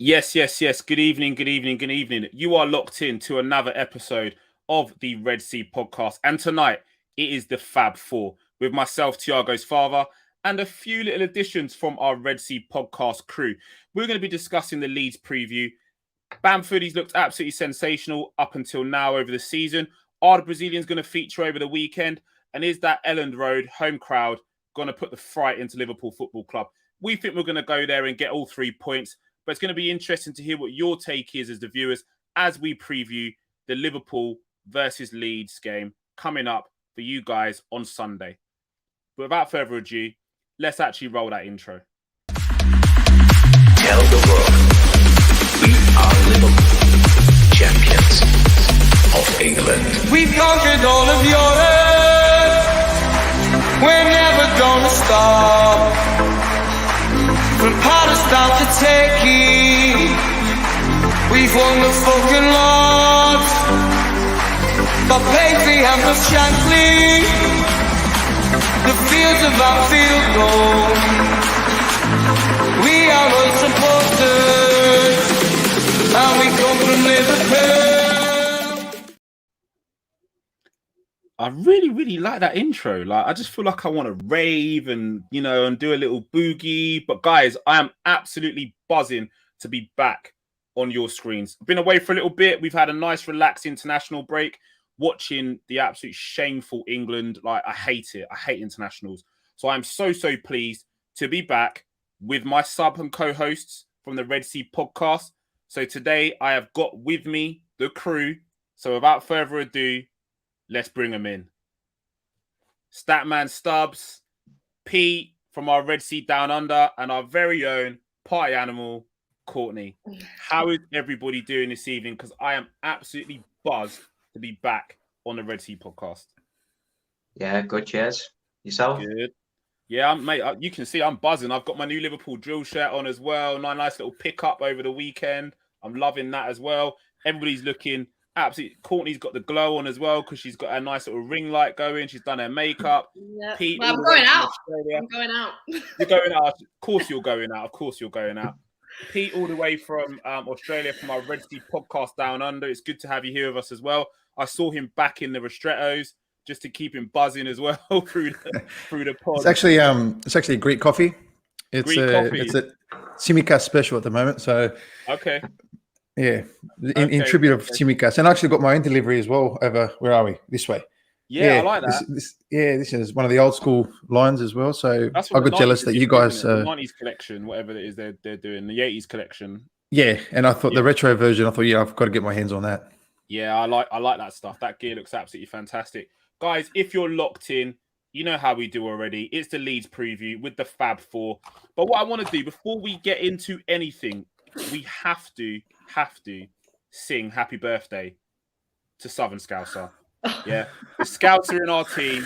Yes, yes, yes. Good evening, good evening, good evening. You are locked in to another episode of the Red Sea podcast. And tonight, it is the Fab Four with myself, Thiagos father, and a few little additions from our Red Sea podcast crew. We're going to be discussing the Leeds preview. Bamford, he's looked absolutely sensational up until now over the season. Are the Brazilians going to feature over the weekend? And is that Elland Road home crowd going to put the fright into Liverpool Football Club? We think we're going to go there and get all 3 points. But it's going to be interesting to hear what your take is as the viewers as we preview the Liverpool versus Leeds game coming up for you guys on Sunday. But without further ado, let's actually roll that intro. Tell the world we are Liverpool, champions of England. We've conquered all of Europe. We're never gonna stop. From Palestine to Turkey, we've won the fucking lot. But Paisley and the Shankly, the fields of Anfield gold. We are unsupported, and we come from Liverpool. I really like that intro. Like, I just feel like I want to rave and, and do a little boogie. But guys, I am absolutely buzzing to be back on your screens. I've been away for a little bit. We've had a nice, relaxed international break, watching the absolute shameful England. Like, I hate it. I hate internationals. So I'm so pleased to be back with my sub and co-hosts from the Red Sea podcast. So today I have got with me the crew. So without further ado, let's bring them in. Statman Stubbs, Pete from our Red Sea Down Under, and our very own party animal, Courtney. How is everybody doing this evening? Because I am absolutely buzzed to be back on the Red Sea podcast. Yeah, good, cheers. Yourself? Good. Yeah, mate, you can see I'm buzzing. I've got my new Liverpool drill shirt on as well. Nice little pickup over the weekend. I'm loving that as well. Everybody's looking absolutely. Courtney's got the glow on as well because she's got a nice little ring light going. She's done her makeup. Yeah. Pete, well, I'm going out. I'm going out. You're going out. Of course you're going out. Of course you're going out. Pete, all the way from Australia, from our Red Sea podcast Down Under. It's good to have you here with us as well. I saw him back in the ristrettos just to keep him buzzing as well through the pod. It's actually a Greek coffee. It's a Tsimikas special at the moment. So okay. Yeah, in tribute of Tsimikas. And I actually got my own delivery as well over, where are we? This way. Yeah, I like that. This is one of the old school lines as well. So I got jealous that you guys... the 90s collection, whatever it is they're doing, the 80s collection. Yeah, and I thought the retro version, I thought, I've got to get my hands on that. Yeah, I like that stuff. That gear looks absolutely fantastic. Guys, if you're locked in, you know how we do already. It's the Leeds preview with the Fab Four. But what I want to do, before we get into anything, we have to sing happy birthday to Southern Scouser. Yeah. The Scouts are in our team.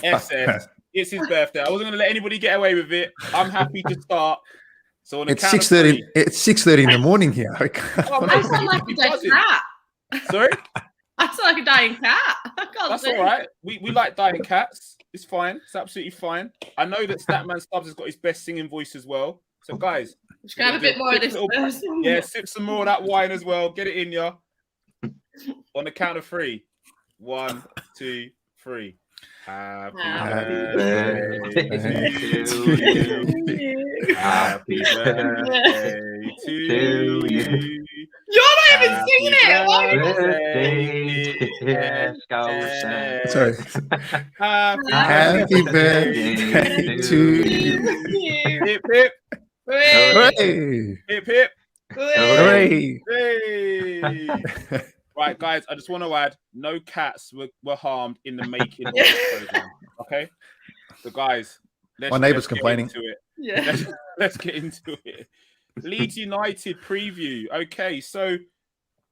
SS. It's his birthday. I wasn't going to let anybody get away with it. I'm happy to start. So on it's 6:30. It's 6:30 in the morning here. I sound like a dead cat. Sorry? I sound like a dying cat. That's all right. We like dying cats. It's fine. It's absolutely fine. I know that Statman Stubbs has got his best singing voice as well. So guys, just gonna have a bit more of this. Yeah, sip some more of that wine as well. Get it in ya. On the count of 3. 1, 2, 3. Happy birthday to you. Happy birthday to you. You're not even singing it. Sorry. Happy birthday to you. Hip hip. Hooray! Hip hip. Hooray! Hey. Right, guys, I just want to add, no cats were harmed in the making of this program. Okay? So, guys, my neighbour's complaining. Let's get into it. Leeds United preview. Okay, so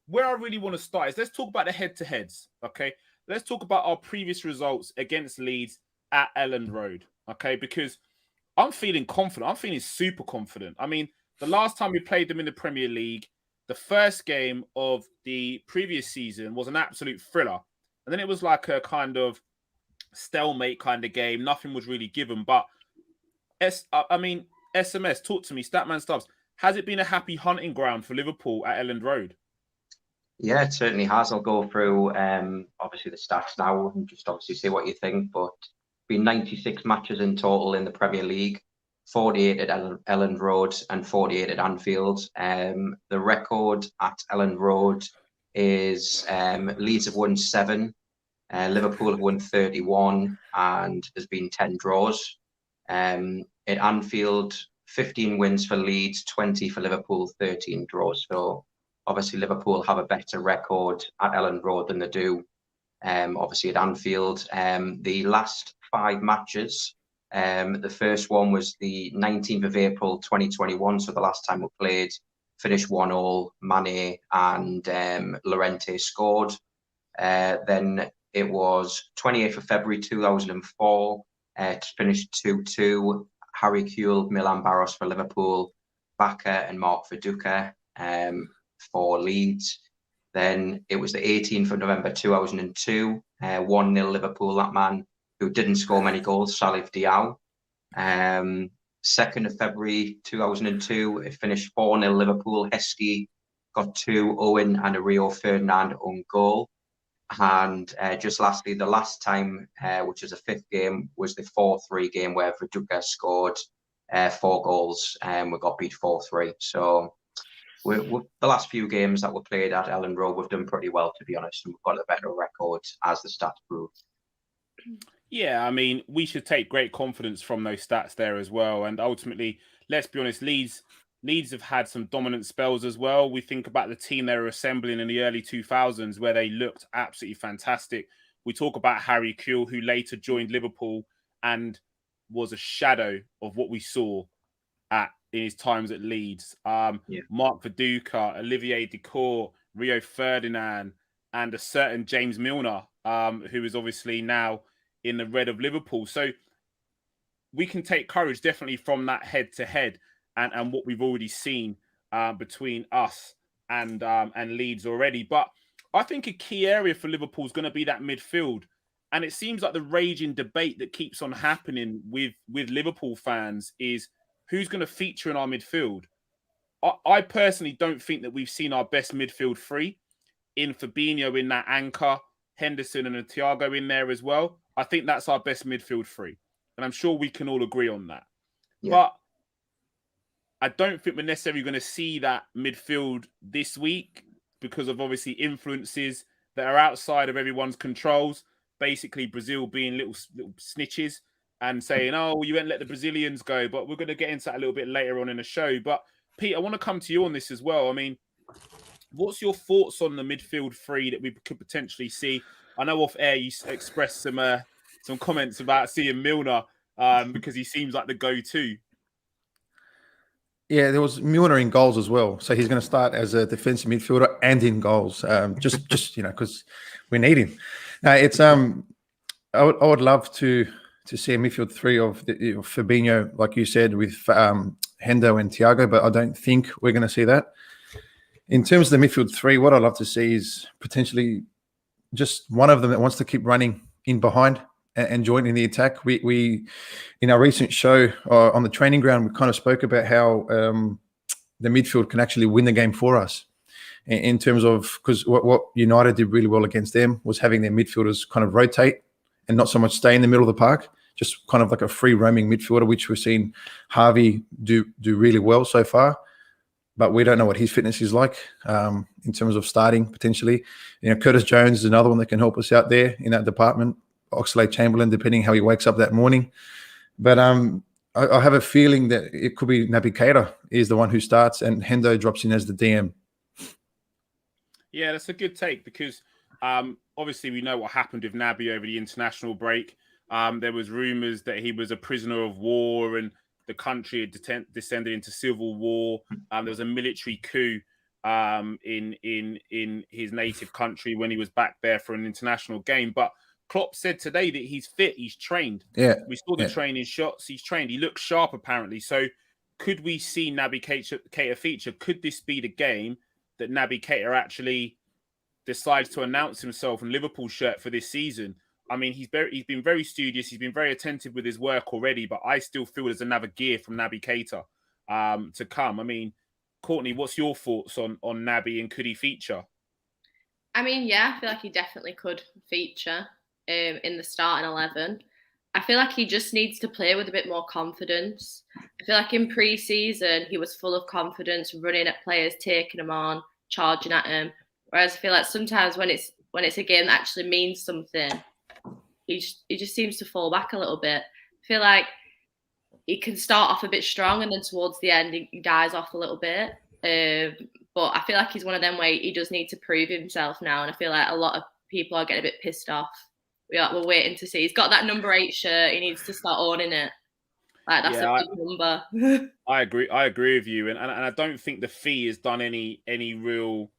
where I really want to start is let's talk about the head-to-heads. Okay? Let's talk about our previous results against Leeds at Elland Road. Okay? Because I'm feeling confident. I'm feeling super confident. I mean, the last time we played them in the Premier League, the first game of the previous season was an absolute thriller. And then it was like a kind of stalemate kind of game. Nothing was really given. But, SMS, talk to me, Statman Stubbs. has it been a happy hunting ground for Liverpool at Elland Road? Yeah, it certainly has. I'll go through obviously the stats now and just obviously say what you think. But been 96 matches in total in the Premier League, 48 at Elland Road and 48 at Anfield. The record at Elland Road is Leeds have won 7, Liverpool have won 31, and there's been 10 draws. At Anfield, 15 wins for Leeds, 20 for Liverpool, 13 draws. So obviously Liverpool have a better record at Elland Road than they do obviously at Anfield. The last 5 matches, the first one was the 19th of April 2021, so the last time we played, finished 1-1, Mane and Llorente scored. Then it was 28th of February 2004, finished 2-2, Harry Kewell, Milan Barros for Liverpool, Baka and Mark Viduka for Leeds. Then it was the 18th of November 2002, 1-0 Liverpool, that man who didn't score many goals, Salif Diao. 2nd of February 2002, it finished 4-0 Liverpool. Heskey got 2, Owen and a Rio Ferdinand own goal. And just lastly, the last time, which is a 5th game, was the 4-3 game where Viduka scored 4 goals and we got beat 4-3. So the last few games that were played at Elland Road, we've done pretty well, to be honest, and we've got a better record, as the stats prove. Yeah, I mean, we should take great confidence from those stats there as well. And ultimately, let's be honest, Leeds have had some dominant spells as well. We think about the team they were assembling in the early 2000s, where they looked absolutely fantastic. We talk about Harry Kewell, who later joined Liverpool and was a shadow of what we saw in his times at Leeds. Mark Viduka, Olivier Decourt, Rio Ferdinand, and a certain James Milner, who is obviously now in the red of Liverpool. So we can take courage definitely from that head-to-head and what we've already seen between us and Leeds already. But I think a key area for Liverpool is going to be that midfield. And it seems like the raging debate that keeps on happening with Liverpool fans is who's going to feature in our midfield. I personally don't think that we've seen our best midfield 3 in Fabinho in that anchor, Henderson and a Thiago in there as well. I think that's our best midfield 3. And I'm sure we can all agree on that. Yeah. But I don't think we're necessarily going to see that midfield this week because of obviously influences that are outside of everyone's controls. Basically, Brazil being little snitches and saying, oh, you won't let the Brazilians go. But we're going to get into that a little bit later on in the show. But Pete, I want to come to you on this as well. I mean, what's your thoughts on the midfield 3 that we could potentially see? I know off air you expressed some comments about seeing Milner because he seems like the go-to. Yeah, there was Milner in goals as well. So he's going to start as a defensive midfielder and in goals, just because we need him. It's I would love to see a midfield 3 of Fabinho, like you said, with Hendo and Thiago, but I don't think we're going to see that. In terms of the midfield 3, what I'd love to see is potentially just one of them that wants to keep running in behind and joining the attack. We in our recent show on the training ground, we kind of spoke about how the midfield can actually win the game for us in terms of, because what United did really well against them was having their midfielders kind of rotate and not so much stay in the middle of the park, just kind of like a free roaming midfielder, which we've seen Harvey do really well so far. But we don't know what his fitness is like in terms of starting potentially. Curtis Jones is another one that can help us out there in that department. Oxlade-Chamberlain, depending how he wakes up that morning. But I have a feeling that it could be Naby Keita is the one who starts and Hendo drops in as the DM. Yeah, that's a good take because obviously we know what happened with Naby over the international break. There was rumours that he was a prisoner of war and the country had descended into civil war. There was a military coup in his native country when he was back there for an international game. But Klopp said today that he's fit, he's trained. Yeah, we saw the training shots. He's trained. He looks sharp, apparently. So, could we see Naby Keita feature? Could this be the game that Naby Keita actually decides to announce himself in Liverpool shirt for this season? I mean, he's been very studious. He's been very attentive with his work already. But I still feel there's another gear from Naby Keita to come. I mean, Courtney, what's your thoughts on Naby, and could he feature? I mean, yeah, I feel like he definitely could feature in the starting 11. I feel like he just needs to play with a bit more confidence. I feel like in pre-season he was full of confidence, running at players, taking them on, charging at them. Whereas I feel like sometimes when it's a game that actually means something, he just seems to fall back a little bit. I feel like he can start off a bit strong and then towards the end he dies off a little bit. But I feel like he's one of them where he does need to prove himself now, and I feel like a lot of people are getting a bit pissed off. We're waiting to see. He's got that number 8 shirt. He needs to start owning it. Like that's a big number. I agree with you, and I don't think the fee has done any real.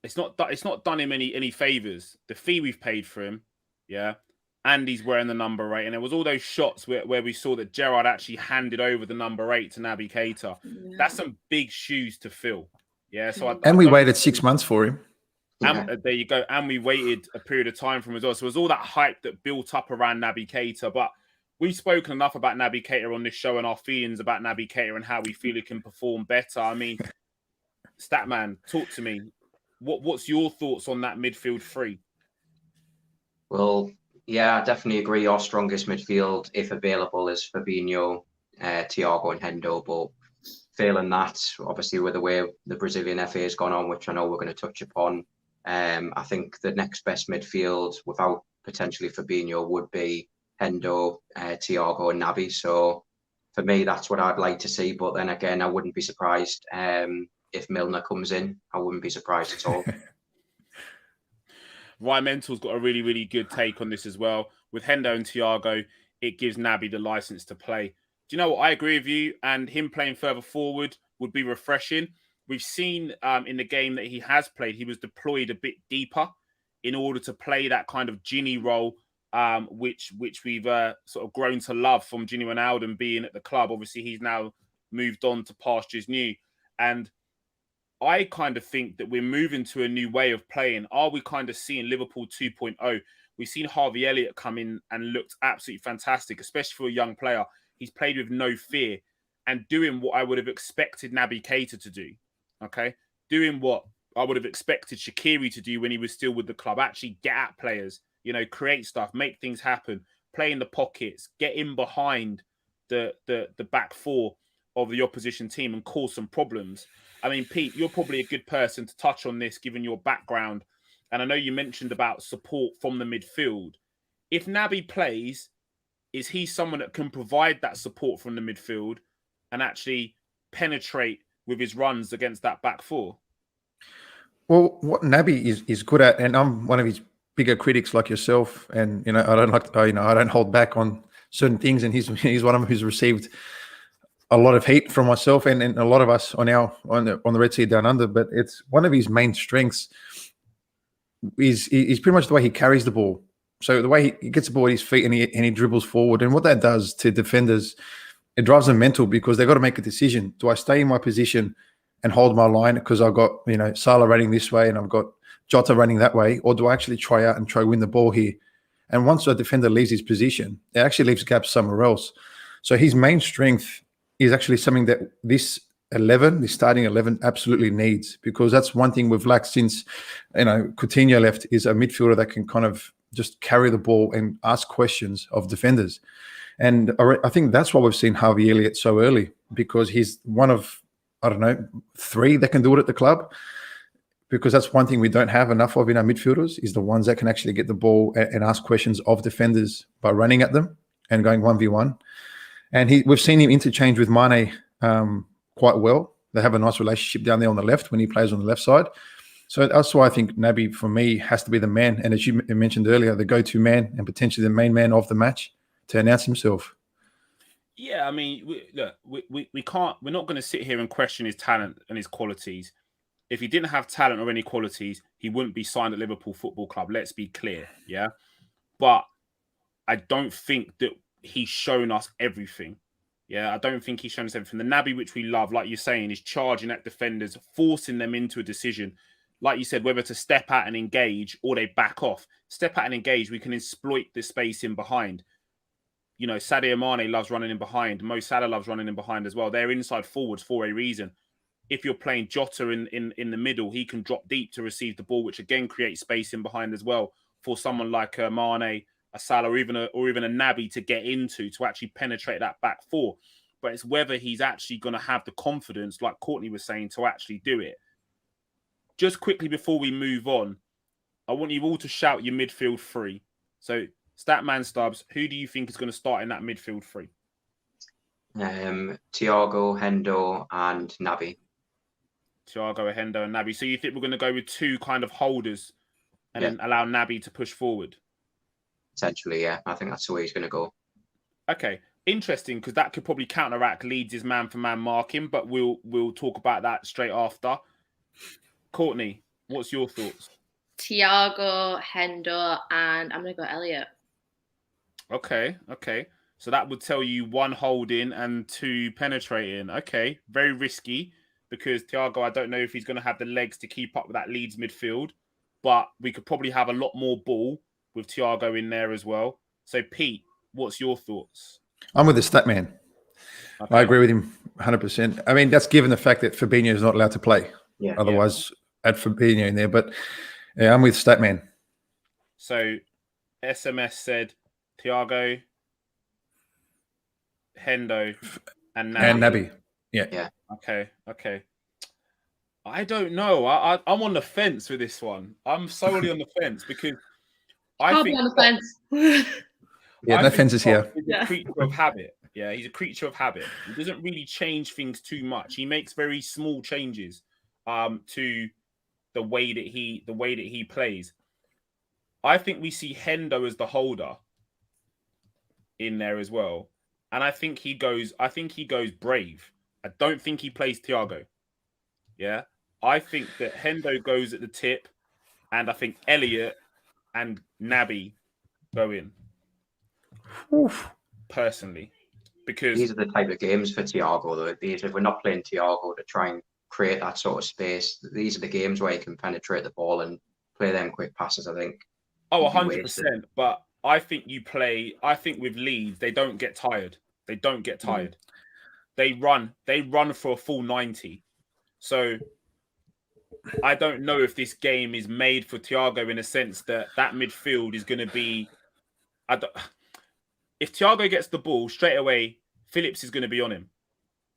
It's not done him any favors. The fee we've paid for him, yeah, and he's wearing the number 8, and there was all those shots where we saw that Gerrard actually handed over the number 8 to Naby Keita. Yeah. That's some big shoes to fill, yeah. So we waited 6 months for him. And there you go. And we waited a period of time for him as well. So it was all that hype that built up around Naby Keita. But we've spoken enough about Naby Keita on this show and our feelings about Naby Keita and how we feel he can perform better. I mean, Statman, talk to me. What's your thoughts on that midfield three? Well, yeah, I definitely agree. Our strongest midfield, if available, is Fabinho, Thiago and Hendo. But failing that, obviously with the way the Brazilian FA has gone on, which I know we're going to touch upon, I think the next best midfield without potentially Fabinho would be Hendo, Thiago and Naby. So for me, that's what I'd like to see. But then again, I wouldn't be surprised if Milner comes in. I wouldn't be surprised at all. Ryan Mental's got a really, really good take on this as well. With Hendo and Thiago, it gives Naby the license to play. Do you know what? I agree with you. And him playing further forward would be refreshing. We've seen in the game that he has played, he was deployed a bit deeper in order to play that kind of Gini role, which we've sort of grown to love from Gini Wijnaldum being at the club. Obviously, he's now moved on to pastures new. And I kind of think that we're moving to a new way of playing. Are we kind of seeing Liverpool 2.0? We've seen Harvey Elliott come in and looked absolutely fantastic, especially for a young player. He's played with no fear and doing what I would have expected Naby Keita to do. Okay, doing what I would have expected Shaqiri to do when he was still with the club. Actually get at players, create stuff, make things happen, play in the pockets, get in behind the back four of the opposition team and cause some problems. I mean, Pete, you're probably a good person to touch on this given your background. And I know you mentioned about support from the midfield. If Naby plays, is he someone that can provide that support from the midfield and actually penetrate with his runs against that back four? Well, what Naby is good at, and I'm one of his bigger critics like yourself, and I don't hold back on certain things, and he's one of them who's received a lot of heat from myself and a lot of us on the Red Sea Down Under. But it's one of his main strengths is pretty much the way he carries the ball. So the way he gets the ball at his feet and he dribbles forward, and what that does to defenders, it drives them mental because they've got to make a decision. Do I stay in my position and hold my line because I've got Salah running this way and I've got Jota running that way, or do I actually try out and try win the ball here? And once a defender leaves his position, it actually leaves gaps somewhere else. So his main strength is actually something that this starting 11 absolutely needs, because that's one thing we've lacked since Coutinho left, is a midfielder that can kind of just carry the ball and ask questions of defenders. And I think that's why we've seen Harvey Elliott so early, because he's one of, 3 that can do it at the club, because that's one thing we don't have enough of in our midfielders, is the ones that can actually get the ball and ask questions of defenders by running at them and going 1v1. And we've seen him interchange with Mane quite well. They have a nice relationship down there on the left when he plays on the left side. So that's why I think Naby, for me, has to be the man. And as you mentioned earlier, the go-to man and potentially the main man of the match to announce himself. Yeah, I mean, we can't. We're not going to sit here and question his talent and his qualities. If he didn't have talent or any qualities, he wouldn't be signed at Liverpool Football Club. Let's be clear, yeah. But I don't think that he's shown us everything. Yeah, I don't think he's shown us everything. The Naby, which we love, like you're saying, is charging at defenders, forcing them into a decision. Like you said, whether to step out and engage or they back off. Step out and engage, we can exploit the space in behind. Sadio Mane loves running in behind. Mo Salah loves running in behind as well. They're inside forwards for a reason. If you're playing Jota in the middle, he can drop deep to receive the ball, which again creates space in behind as well for someone like Mane, a Salah, or even a Naby to get into to actually penetrate that back four. But it's whether he's actually going to have the confidence, like Courtney was saying, to actually do it. Just quickly before we move on, I want you all to shout your midfield three. So, Statman Stubbs, who do you think is going to start in that midfield three? Thiago, Hendo, and Naby. Thiago, Hendo, and Naby. So you think we're going to go with two kind of holders and then allow Naby to push forward? Essentially, yeah. I think that's the way he's going to go. Okay. Interesting, because that could probably counteract Leeds' man-for-man marking, but we'll talk about that straight after. Courtney, what's your thoughts? Thiago, Hendo, and I'm going to go Elliot. Okay. So that would tell you one holding and two penetrating. Okay, very risky because Thiago, I don't know if he's going to have the legs to keep up with that Leeds midfield, but we could probably have a lot more ball with Thiago in there as well. So, Pete, what's your thoughts? I'm with the stat man. Okay. I agree with him 100%. I mean, that's given the fact that Fabinho is not allowed to play. Yeah. Otherwise, add Fabinho in there. But yeah, I'm with stat man. So, SMS said Thiago, Hendo, and Naby. And Naby. Yeah. Okay. I don't know. I'm on the fence with this one. I'm solely on the fence because I think on the fence. Yeah, no fences here. He's a creature of habit. Yeah, he's a creature of habit. He doesn't really change things too much. He makes very small changes to the way that he plays. I think we see Hendo as the holder in there as well. And I think he goes brave. I don't think he plays Thiago. Yeah. I think that Hendo goes at the tip, and I think Elliot and Naby go in. Oof. Personally, because these are the type of games for Thiago, though. If we're not playing Thiago to try and create that sort of space, these are the games where he can penetrate the ball and play them quick passes, I think. 100%. But I think with Leeds, they don't get tired. They run for a full 90. So I don't know if this game is made for Thiago in a sense that midfield is going to be. If Thiago gets the ball straight away, Phillips is going to be on him.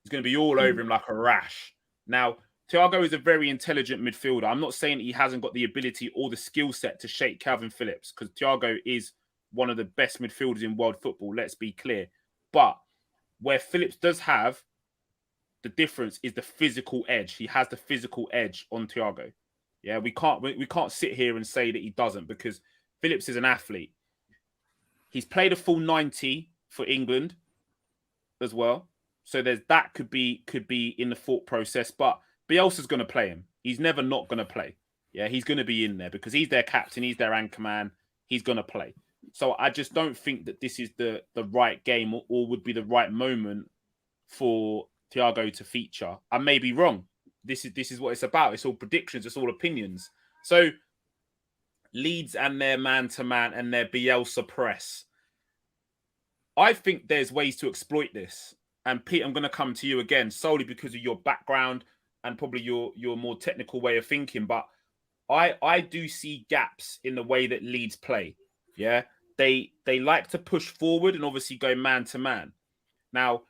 He's going to be all over him like a rash. Now, Thiago is a very intelligent midfielder. I'm not saying that he hasn't got the ability or the skill set to shake Calvin Phillips, because Thiago is one of the best midfielders in world football, let's be clear. But where Phillips does have the difference is the physical edge. He has the physical edge on Thiago. Yeah, we can't sit here and say that he doesn't, because Phillips is an athlete. He's played a full 90 for England as well. So there's that could be in the thought process, but Bielsa's going to play him. He's never not going to play. Yeah, he's going to be in there because he's their captain, he's their anchor man. He's going to play. So I just don't think that this is the right game or would be the right moment for Thiago to feature. I may be wrong. This is what it's about. It's all predictions. It's all opinions. So Leeds and their man-to-man and their Bielsa press. I think there's ways to exploit this. And Pete, I'm going to come to you again solely because of your background and probably your more technical way of thinking. But I do see gaps in the way that Leeds play. Yeah, they like to push forward and obviously go man-to-man. Now,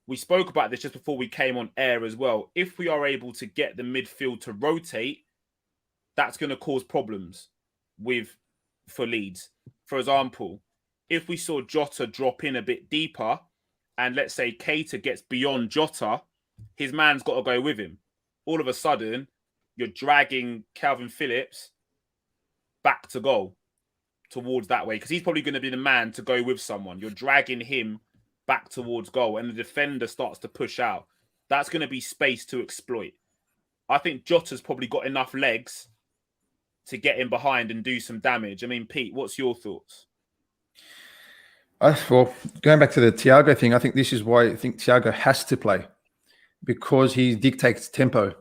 we spoke about this just before we came on air as well. If we are able to get the midfield to rotate, that's going to cause problems for Leeds. For example, if we saw Jota drop in a bit deeper and let's say Keita gets beyond Jota, his man's got to go with him. All of a sudden, you're dragging Calvin Phillips back to goal towards that way because he's probably going to be the man to go with someone. You're dragging him back towards goal and the defender starts to push out. That's going to be space to exploit. I think Jota's probably got enough legs to get in behind and do some damage. I mean, Pete, what's your thoughts? Well, going back to the Thiago thing, I think this is why I think Thiago has to play, because he dictates tempo.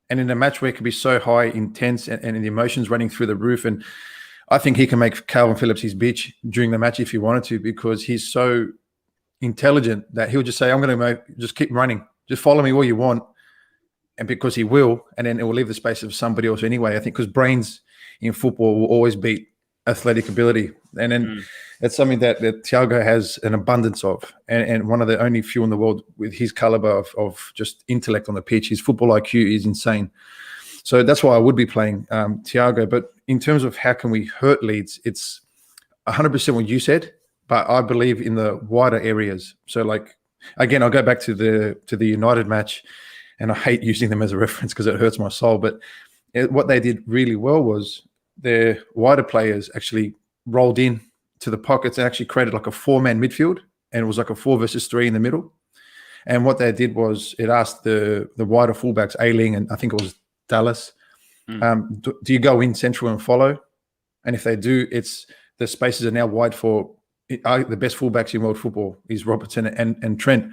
And in a match where it can be so high, intense, and the emotions running through the roof, and I think he can make Calvin Phillips his bitch during the match if he wanted to, because he's so intelligent that he'll just say, I'm going to just keep running. Just follow me all you want. And because he will, and then it will leave the space of somebody else anyway. I think because brains in football will always beat athletic ability. And then it's something that Thiago has an abundance of, and one of the only few in the world with his caliber of just intellect on the pitch. His football IQ is insane. So that's why I would be playing Thiago. But in terms of how can we hurt Leeds, it's 100% what you said, but I believe in the wider areas. So like, again, I'll go back to the United match, and I hate using them as a reference because it hurts my soul. But what they did really well was their wider players actually rolled in to the pockets and actually created like a 4-man midfield, and it was like a 4 versus 3 in the middle. And what they did was it asked the wider fullbacks, Ailing and I think it was Dallas, do you go in central and follow? And if they do, it's the spaces are now wide for the best fullbacks in world football is Robertson and Trent.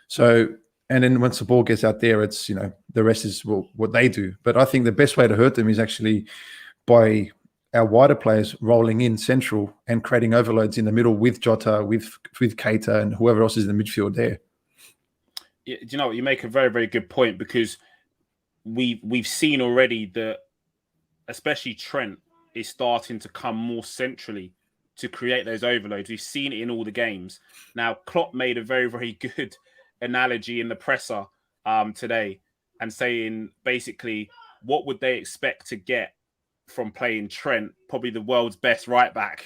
So, and then once the ball gets out there, it's, you know, the rest is what they do. But I think the best way to hurt them is actually by our wider players rolling in central and creating overloads in the middle with Jota, with Keita and whoever else is in the midfield there. Yeah, do you know what? You make a very, very good point, because we've seen already that especially Trent is starting to come more centrally to create those overloads. We've seen it in all the games. Now, Klopp made a very, very good analogy in the presser today, and saying basically what would they expect to get from playing Trent, probably the world's best right back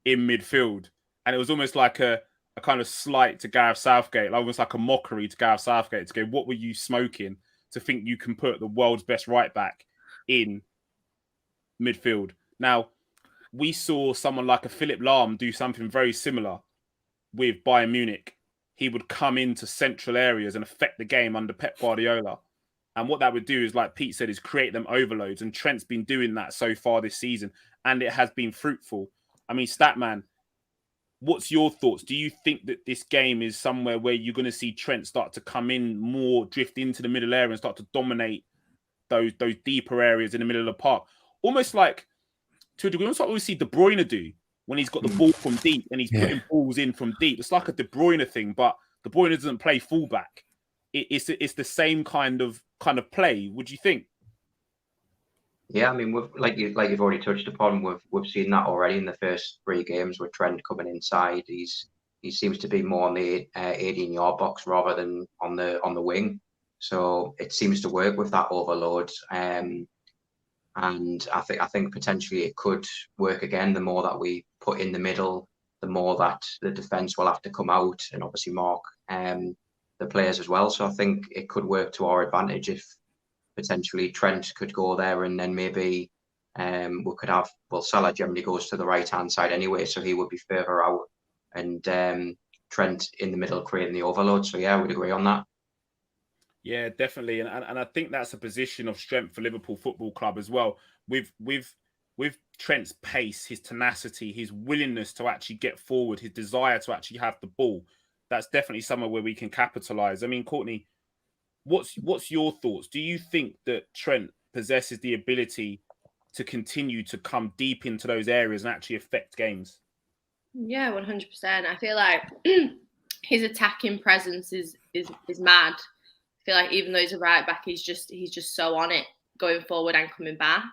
in midfield. And it was almost like a kind of slight to Gareth Southgate, almost like a mockery to Gareth Southgate, to go, what were you smoking to think you can put the world's best right back in midfield? Now, we saw someone like a Philip Lahm do something very similar with Bayern Munich. He would come into central areas and affect the game under Pep Guardiola. And what that would do is, like Pete said, is create them overloads. And Trent's been doing that so far this season, and it has been fruitful. I mean, Statman, what's your thoughts? Do you think that this game is somewhere where you're going to see Trent start to come in more, drift into the middle area and start to dominate those deeper areas in the middle of the park? Almost like, to a degree, almost like we see De Bruyne do when he's got the ball from deep and he's putting balls in from deep. It's like a De Bruyne thing, but De Bruyne doesn't play fullback. It's the same kind of play. Would you think? Yeah, I mean, like you've already touched upon, we've seen that already in the first 3 games with Trent coming inside. He seems to be more on the 18-yard box rather than on the wing. So it seems to work with that overload. And I think potentially it could work again. The more that we put in the middle, the more that the defence will have to come out and obviously mark the players as well. So I think it could work to our advantage if potentially Trent could go there, and then maybe we could have, well, Salah generally goes to the right-hand side anyway, so he would be further out, and Trent in the middle creating the overload. So yeah, I would agree on that. Yeah, definitely. And I think that's a position of strength for Liverpool Football Club as well. With Trent's pace, his tenacity, his willingness to actually get forward, his desire to actually have the ball, that's definitely somewhere where we can capitalise. I mean, Courtney, what's your thoughts? Do you think that Trent possesses the ability to continue to come deep into those areas and actually affect games? Yeah, 100%. I feel like his attacking presence is mad. I feel like even though he's a right back, he's just so on it, going forward and coming back.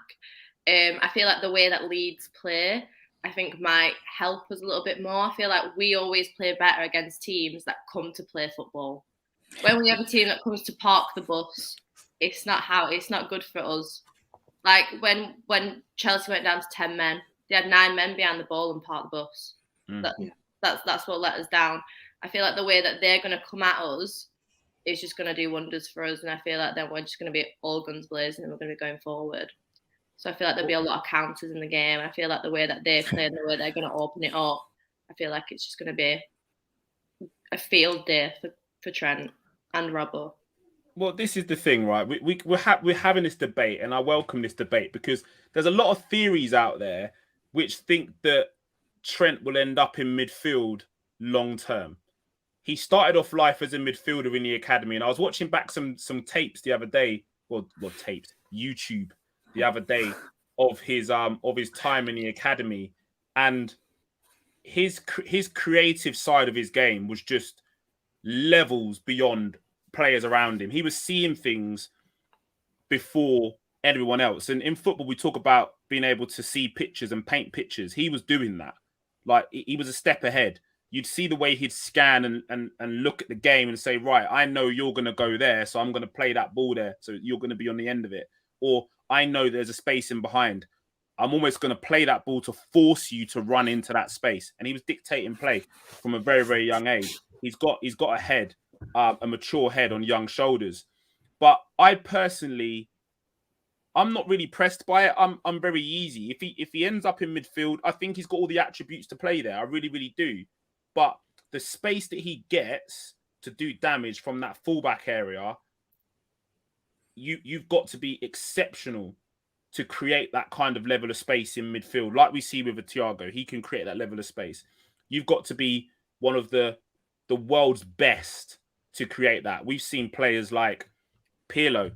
I feel like the way that Leeds play, I think might help us a little bit more. I feel like we always play better against teams that come to play football. When we have a team that comes to park the bus, it's not good for us. Like when Chelsea went down to 10 men, they had 9 men behind the ball and parked the bus. That's what let us down. I feel like the way that they're going to come at us is just going to do wonders for us, and I feel like then we're just going to be all guns blazing and we're going to be going forward. So I feel like there'll be a lot of counters in the game. I feel like the way that they play and the way they're going to open it up, I feel like it's just going to be a field day for Trent and Robbo. Well, this is the thing, right? We're having this debate, and I welcome this debate because there's a lot of theories out there which think that Trent will end up in midfield long term. He started off life as a midfielder in the academy, and I was watching back some tapes the other day, well, tapes, YouTube the other day, of his time in the academy, and his creative side of his game was just levels beyond players around him. He was seeing things before everyone else. And in football, we talk about being able to see pictures and paint pictures. He was doing that. Like, he was a step ahead. You'd see the way he'd scan and look at the game and say, right, I know you're going to go there, so I'm going to play that ball there, so you're going to be on the end of it. Or I know there's a space in behind. I'm almost going to play that ball to force you to run into that space. And he was dictating play from a very, very young age. He's got a head, a mature head on young shoulders. But I personally, I'm not really pressed by it. I'm very easy. If he ends up in midfield, I think he's got all the attributes to play there. I really, really do. But the space that he gets to do damage from that fullback area, you've got to be exceptional to create that kind of level of space in midfield, like we see with a Thiago. He can create that level of space. You've got to be one of the world's best to create that. We've seen players like Pirlo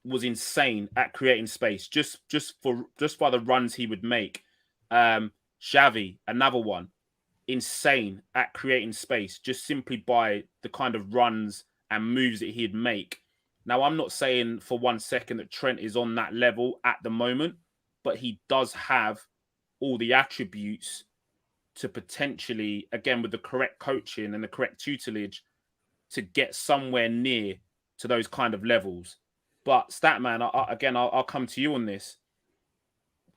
was insane at creating space just by the runs he would make. Xavi, another one, insane at creating space just simply by the kind of runs and moves that he'd make. Now, I'm not saying for 1 second that Trent is on that level at the moment, but he does have all the attributes to potentially, again, with the correct coaching and the correct tutelage, to get somewhere near to those kind of levels. But Statman, I'll come to you on this.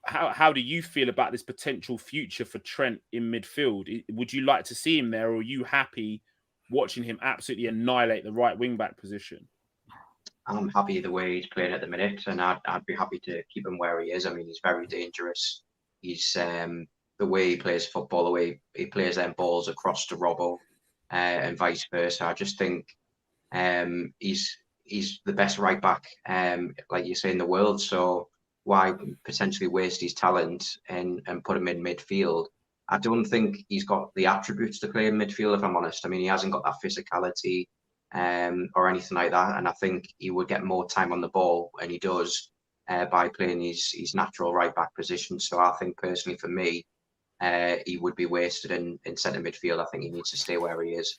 How do you feel about this potential future for Trent in midfield? Would you like to see him there, or are you happy watching him absolutely annihilate the right wing-back position? I'm happy the way he's playing at the minute, and I'd be happy to keep him where he is. I mean, he's very dangerous. He's the way he plays football, the way he plays them balls across to Robbo, and vice versa. I just think he's the best right back, like you say, in the world. So why potentially waste his talent and put him in midfield? I don't think he's got the attributes to play in midfield, if I'm honest. I mean, he hasn't got that physicality or anything like that. And I think he would get more time on the ball, and he does, by playing his natural right back position. So I think personally for me, he would be wasted in centre midfield. I think he needs to stay where he is.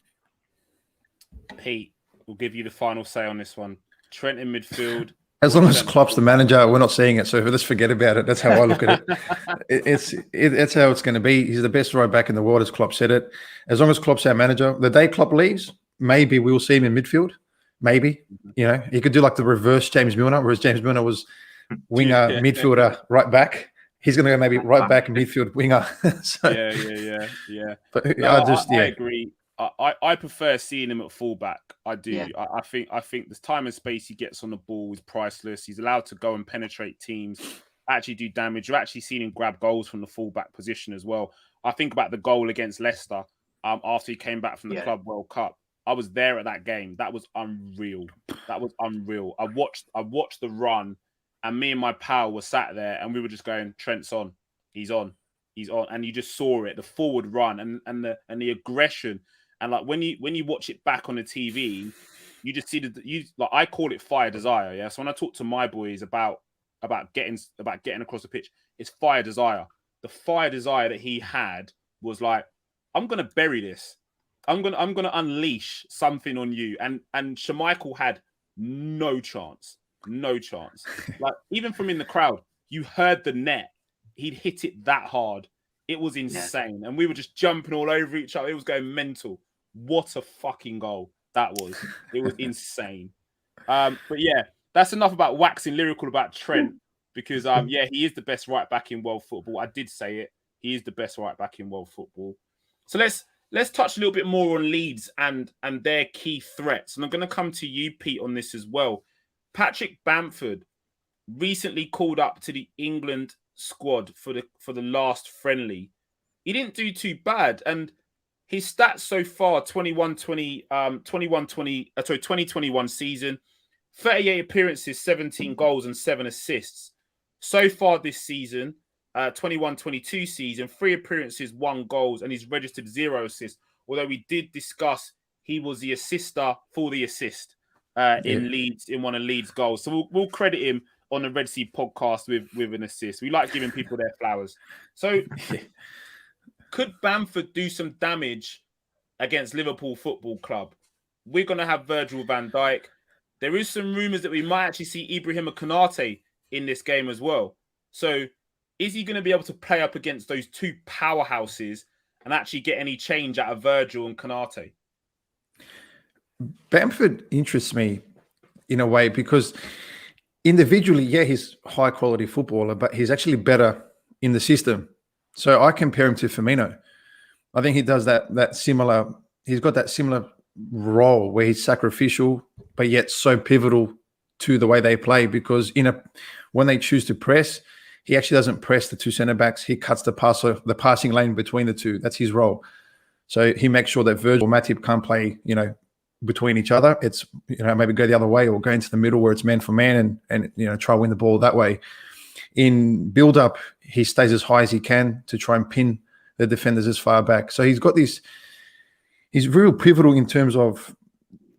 Pete, we'll give you the final say on this one. Trent in midfield. As long as Klopp's the manager, we're not seeing it. So let's forget about it. That's how I look at it. It's how it's going to be. He's the best right back in the world, as Klopp said it. As long as Klopp's our manager, the day Klopp leaves, maybe we'll see him in midfield. Maybe, he could do like the reverse James Milner, whereas James Milner was winger, midfielder, right back. He's going to go maybe right back and midfield winger. Yeah. But no, I agree. I prefer seeing him at fullback. I do. Yeah. I think the time and space he gets on the ball is priceless. He's allowed to go and penetrate teams, actually do damage. You're actually seeing him grab goals from the fullback position as well. I think about the goal against Leicester after he came back from the Club World Cup. I was there at that game. That was unreal. I watched the run, and me and my pal were sat there, and we were just going, Trent's on. He's on. And you just saw it, the forward run and the aggression. And like when you watch it back on the TV, you just see I call it fire desire. Yeah. So when I talk to my boys about getting across the pitch, it's fire desire. The fire desire that he had was like, I'm gonna bury this. I'm gonna unleash something on you. And Schmeichel had no chance. Like even from in the crowd, you heard the net. He'd hit it that hard. It was insane. And we were just jumping all over each other. It was going mental. What a fucking goal that was. It was insane. But yeah, that's enough about waxing lyrical about Trent because, he is the best right back in world football. I did say it. He is the best right back in world football. So let's touch a little bit more on Leeds and their key threats. And I'm going to come to you, Pete, on this as well. Patrick Bamford recently called up to the England squad for the last friendly. He didn't do too bad, and his stats so far 2021 season, 38 appearances, 17 goals and 7 assists. So far this season, 21-22 season, 3 appearances, 1 goals, and he's registered 0 assists. Although we did discuss he was the assister for the assist in Leeds, in one of Leeds' goals. So we'll credit him on the Red Sea podcast with an assist. We like giving people their flowers. So could Bamford do some damage against Liverpool Football Club? We're going to have Virgil van Dijk. There is some rumours that we might actually see Ibrahim Konate in this game as well. So is he going to be able to play up against those two powerhouses and actually get any change out of Virgil and Konate? Bamford interests me in a way because individually, yeah, he's high quality footballer, but he's actually better in the system. So I compare him to Firmino. I think he does that similar. He's got that similar role where he's sacrificial, but yet so pivotal to the way they play. Because when they choose to press, he actually doesn't press the two centre backs. He cuts the passing lane between the two. That's his role. So he makes sure that Virgil or Matip can't play, between each other. It's maybe go the other way or go into the middle where it's man for man and try to win the ball that way. In build up, he stays as high as he can to try and pin the defenders as far back. So he's got this. He's real pivotal in terms of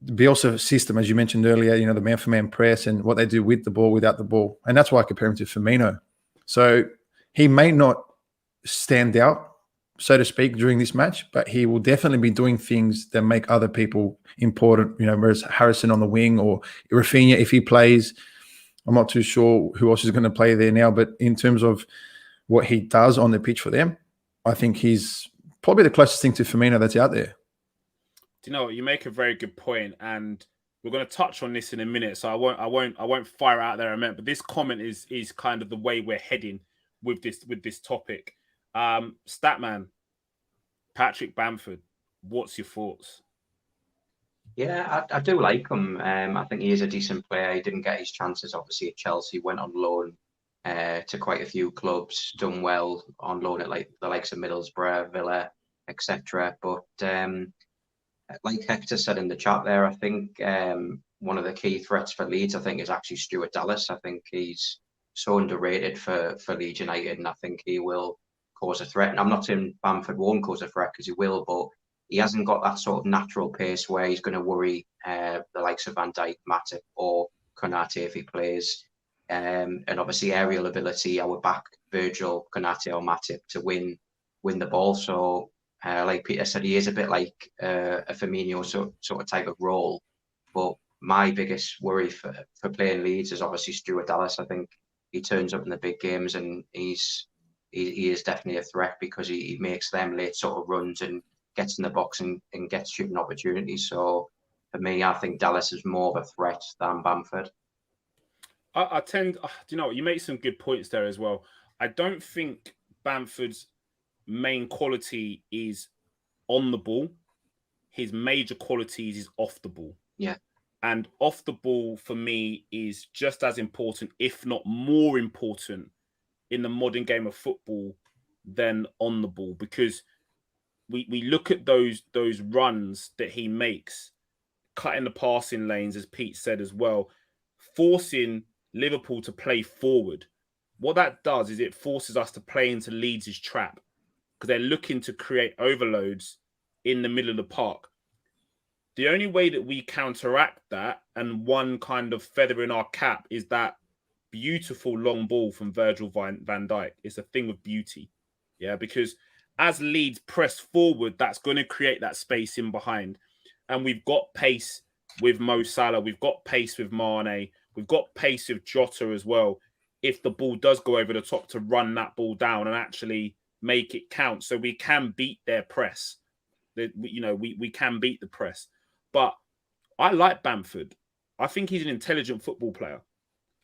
the Bielsa system, as you mentioned earlier. The man for man press and what they do with the ball, without the ball, and that's why I compare him to Firmino. So he may not stand out, so to speak, during this match, but he will definitely be doing things that make other people important. Whereas Harrison on the wing or Rafinha, if he plays, I'm not too sure who else is going to play there now. But in terms of what he does on the pitch for them, I think he's probably the closest thing to Firmino that's out there. Do you know what? You make a very good point, and we're going to touch on this in a minute. So I won't fire out there a minute. But this comment is kind of the way we're heading with this topic. Statman, Patrick Bamford, what's your thoughts? Yeah, I do like him. I think he is a decent player. He didn't get his chances, obviously, at Chelsea. Went on loan to quite a few clubs, done well on loan at the likes of Middlesbrough, Villa, etc. But like Hector said in the chat there, I think one of the key threats for Leeds, I think, is actually Stuart Dallas. I think he's so underrated for Leeds United, and I think he will cause a threat. And I'm not saying Bamford won't cause a threat, because he will, but he hasn't got that sort of natural pace where he's going to worry the likes of Van Dijk, Matip, or Konate if he plays. And obviously aerial ability, I would back Virgil, Konate, or Matip to win the ball. So like Peter said, he is a bit like a Firmino sort of type of role. But my biggest worry for playing Leeds is obviously Stuart Dallas. I think he turns up in the big games, and he is definitely a threat because he makes them late sort of runs and gets in the box and gets shooting opportunities. So for me, I think Dallas is more of a threat than Bamford. I tend, you know, you make some good points there as well. I don't think Bamford's main quality is on the ball. His major qualities is off the ball. Yeah. And off the ball for me is just as important, if not more important, in the modern game of football than on the ball, because we look at those runs that he makes, cutting the passing lanes, as Pete said as well, forcing Liverpool to play forward. What that does is it forces us to play into Leeds' trap, because they're looking to create overloads in the middle of the park. The only way that we counteract that, and one kind of feather in our cap, is that beautiful long ball from Virgil van Dijk. It's a thing of beauty. Yeah, because as Leeds press forward, that's going to create that space in behind. And we've got pace with Mo Salah. We've got pace with Mane. We've got pace with Jota as well. If the ball does go over the top, to run that ball down and actually make it count. So we can beat their press. We can beat the press. But I like Bamford. I think he's an intelligent football player.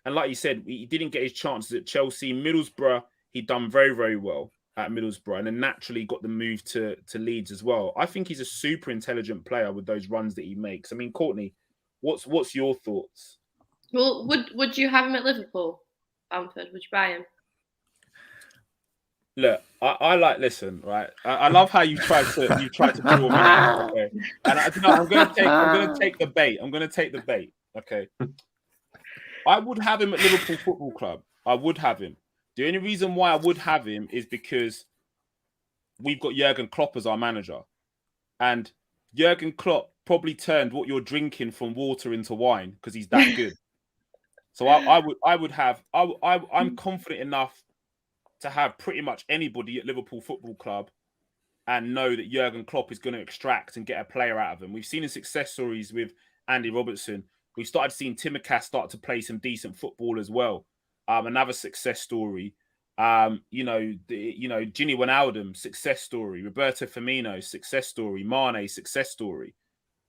And like you said, he didn't get his chances at Chelsea. Middlesbrough, he'd done very, very well at Middlesbrough, and then naturally got the move to Leeds as well. I think he's a super intelligent player with those runs that he makes. I mean, Courtney, what's your thoughts? Well, would you have him at Liverpool, Bamford? Would you buy him? Look, I like, listen, right? I love how you tried to draw me out, okay? And I'm gonna take the bait. I'm gonna take the bait, okay? I would have him at Liverpool Football Club. I would have him. The only reason why I would have him is because we've got Jurgen Klopp as our manager, and Jurgen Klopp probably turned what you're drinking from water into wine because he's that good. So I'm confident enough to have pretty much anybody at Liverpool Football Club and know that Jurgen Klopp is going to extract and get a player out of them. We've seen the success stories with Andy Robertson. We've started seeing Timmercast start to play some decent football as well. Another success story. Gini Wijnaldum, success story. Roberto Firmino, success story. Mane, success story.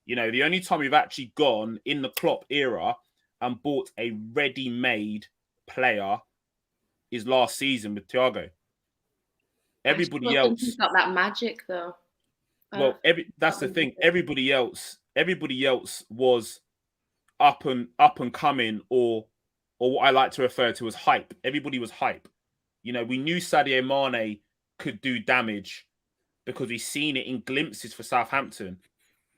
The only time we've actually gone in the Klopp era and bought a ready-made player is last season with Thiago. Everybody else he's got that magic though. Well, that's the thing. Everybody else was up and coming, or what I like to refer to as hype. Everybody was hype. We knew Sadio Mane could do damage because we've seen it in glimpses for Southampton.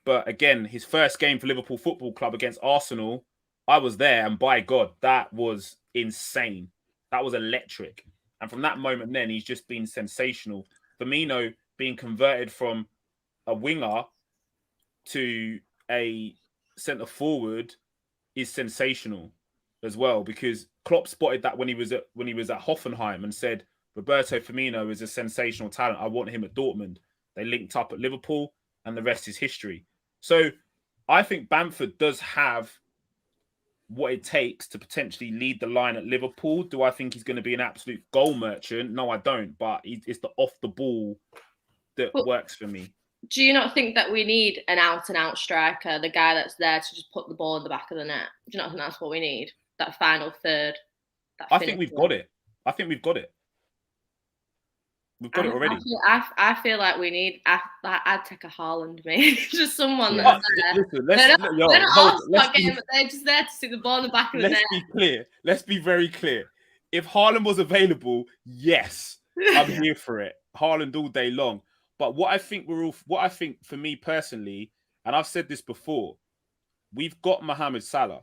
But again, his first game for Liverpool Football Club against Arsenal, I was there, and by God, that was insane. That was electric. And from that moment then, he's just been sensational. Firmino being converted from a winger to a centre forward is sensational as well, because Klopp spotted that when he was at Hoffenheim and said Roberto Firmino is a sensational talent. I want him at Dortmund. They linked up at Liverpool, and the rest is history. So I think Bamford does have what it takes to potentially lead the line at Liverpool. Do I think he's going to be an absolute goal merchant? No, I don't. But it's the off the ball that works for me. Do you not think that we need an out-and-out striker, the guy that's there to just put the ball in the back of the net? Do you not think that's what we need? That final third? I think we've got it. We've got it already. I feel like we need. I'd take a Haaland, mate. Just someone that's there. Listen, they're just there to stick the ball in the back of the net. Let's be clear. Let's be very clear. If Haaland was available, yes, I'm here for it. Haaland all day long. But what I think for me personally, and I've said this before, we've got Mohamed Salah.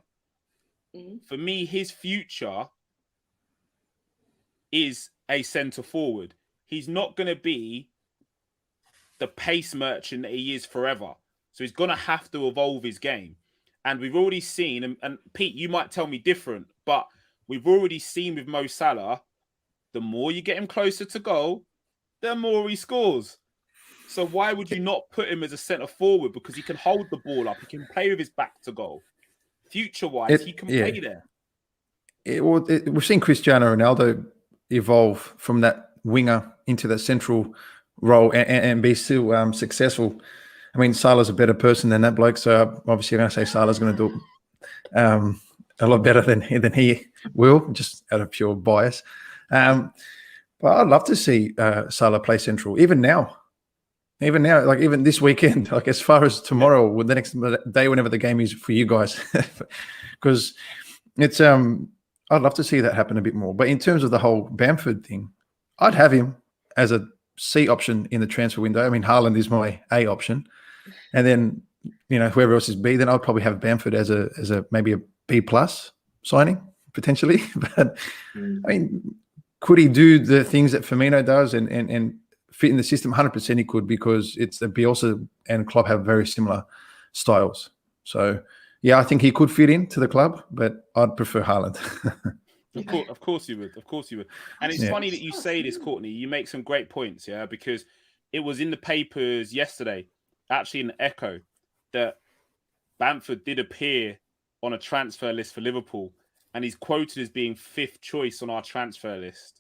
Mm-hmm. For me, his future is a centre forward. He's not going to be the pace merchant that he is forever. So he's going to have to evolve his game. And we've already seen, and Pete, you might tell me different, but we've already seen with Mo Salah, the more you get him closer to goal, the more he scores. So why would you not put him as a centre forward? Because he can hold the ball up. He can play with his back to goal. Future-wise, he can play there. We've seen Cristiano Ronaldo evolve from that winger into that central role and be still successful. I mean, Salah's a better person than that bloke, so obviously I'm going to say Salah's going to do a lot better than he will, just out of pure bias. But I'd love to see Salah play central, even now, like even this weekend, like as far as tomorrow or the next day, whenever the game is for you guys, because it's I'd love to see that happen a bit more. But in terms of the whole Bamford thing, I'd have him as a C option in the transfer window. I mean, Haaland is my A option, and then whoever else is B, then I'd probably have Bamford as a maybe a B plus signing potentially. But I mean, could he do the things that Firmino does and fit in the system? 100% he could, because it's the Bielsa and Klopp have very similar styles. So yeah, I think he could fit into the club, but I'd prefer Haaland. Of course you would. And it's funny that you say this, Courtney. You make some great points, yeah, because it was in the papers yesterday, actually in the Echo, that Bamford did appear on a transfer list for Liverpool, and he's quoted as being 5th choice on our transfer list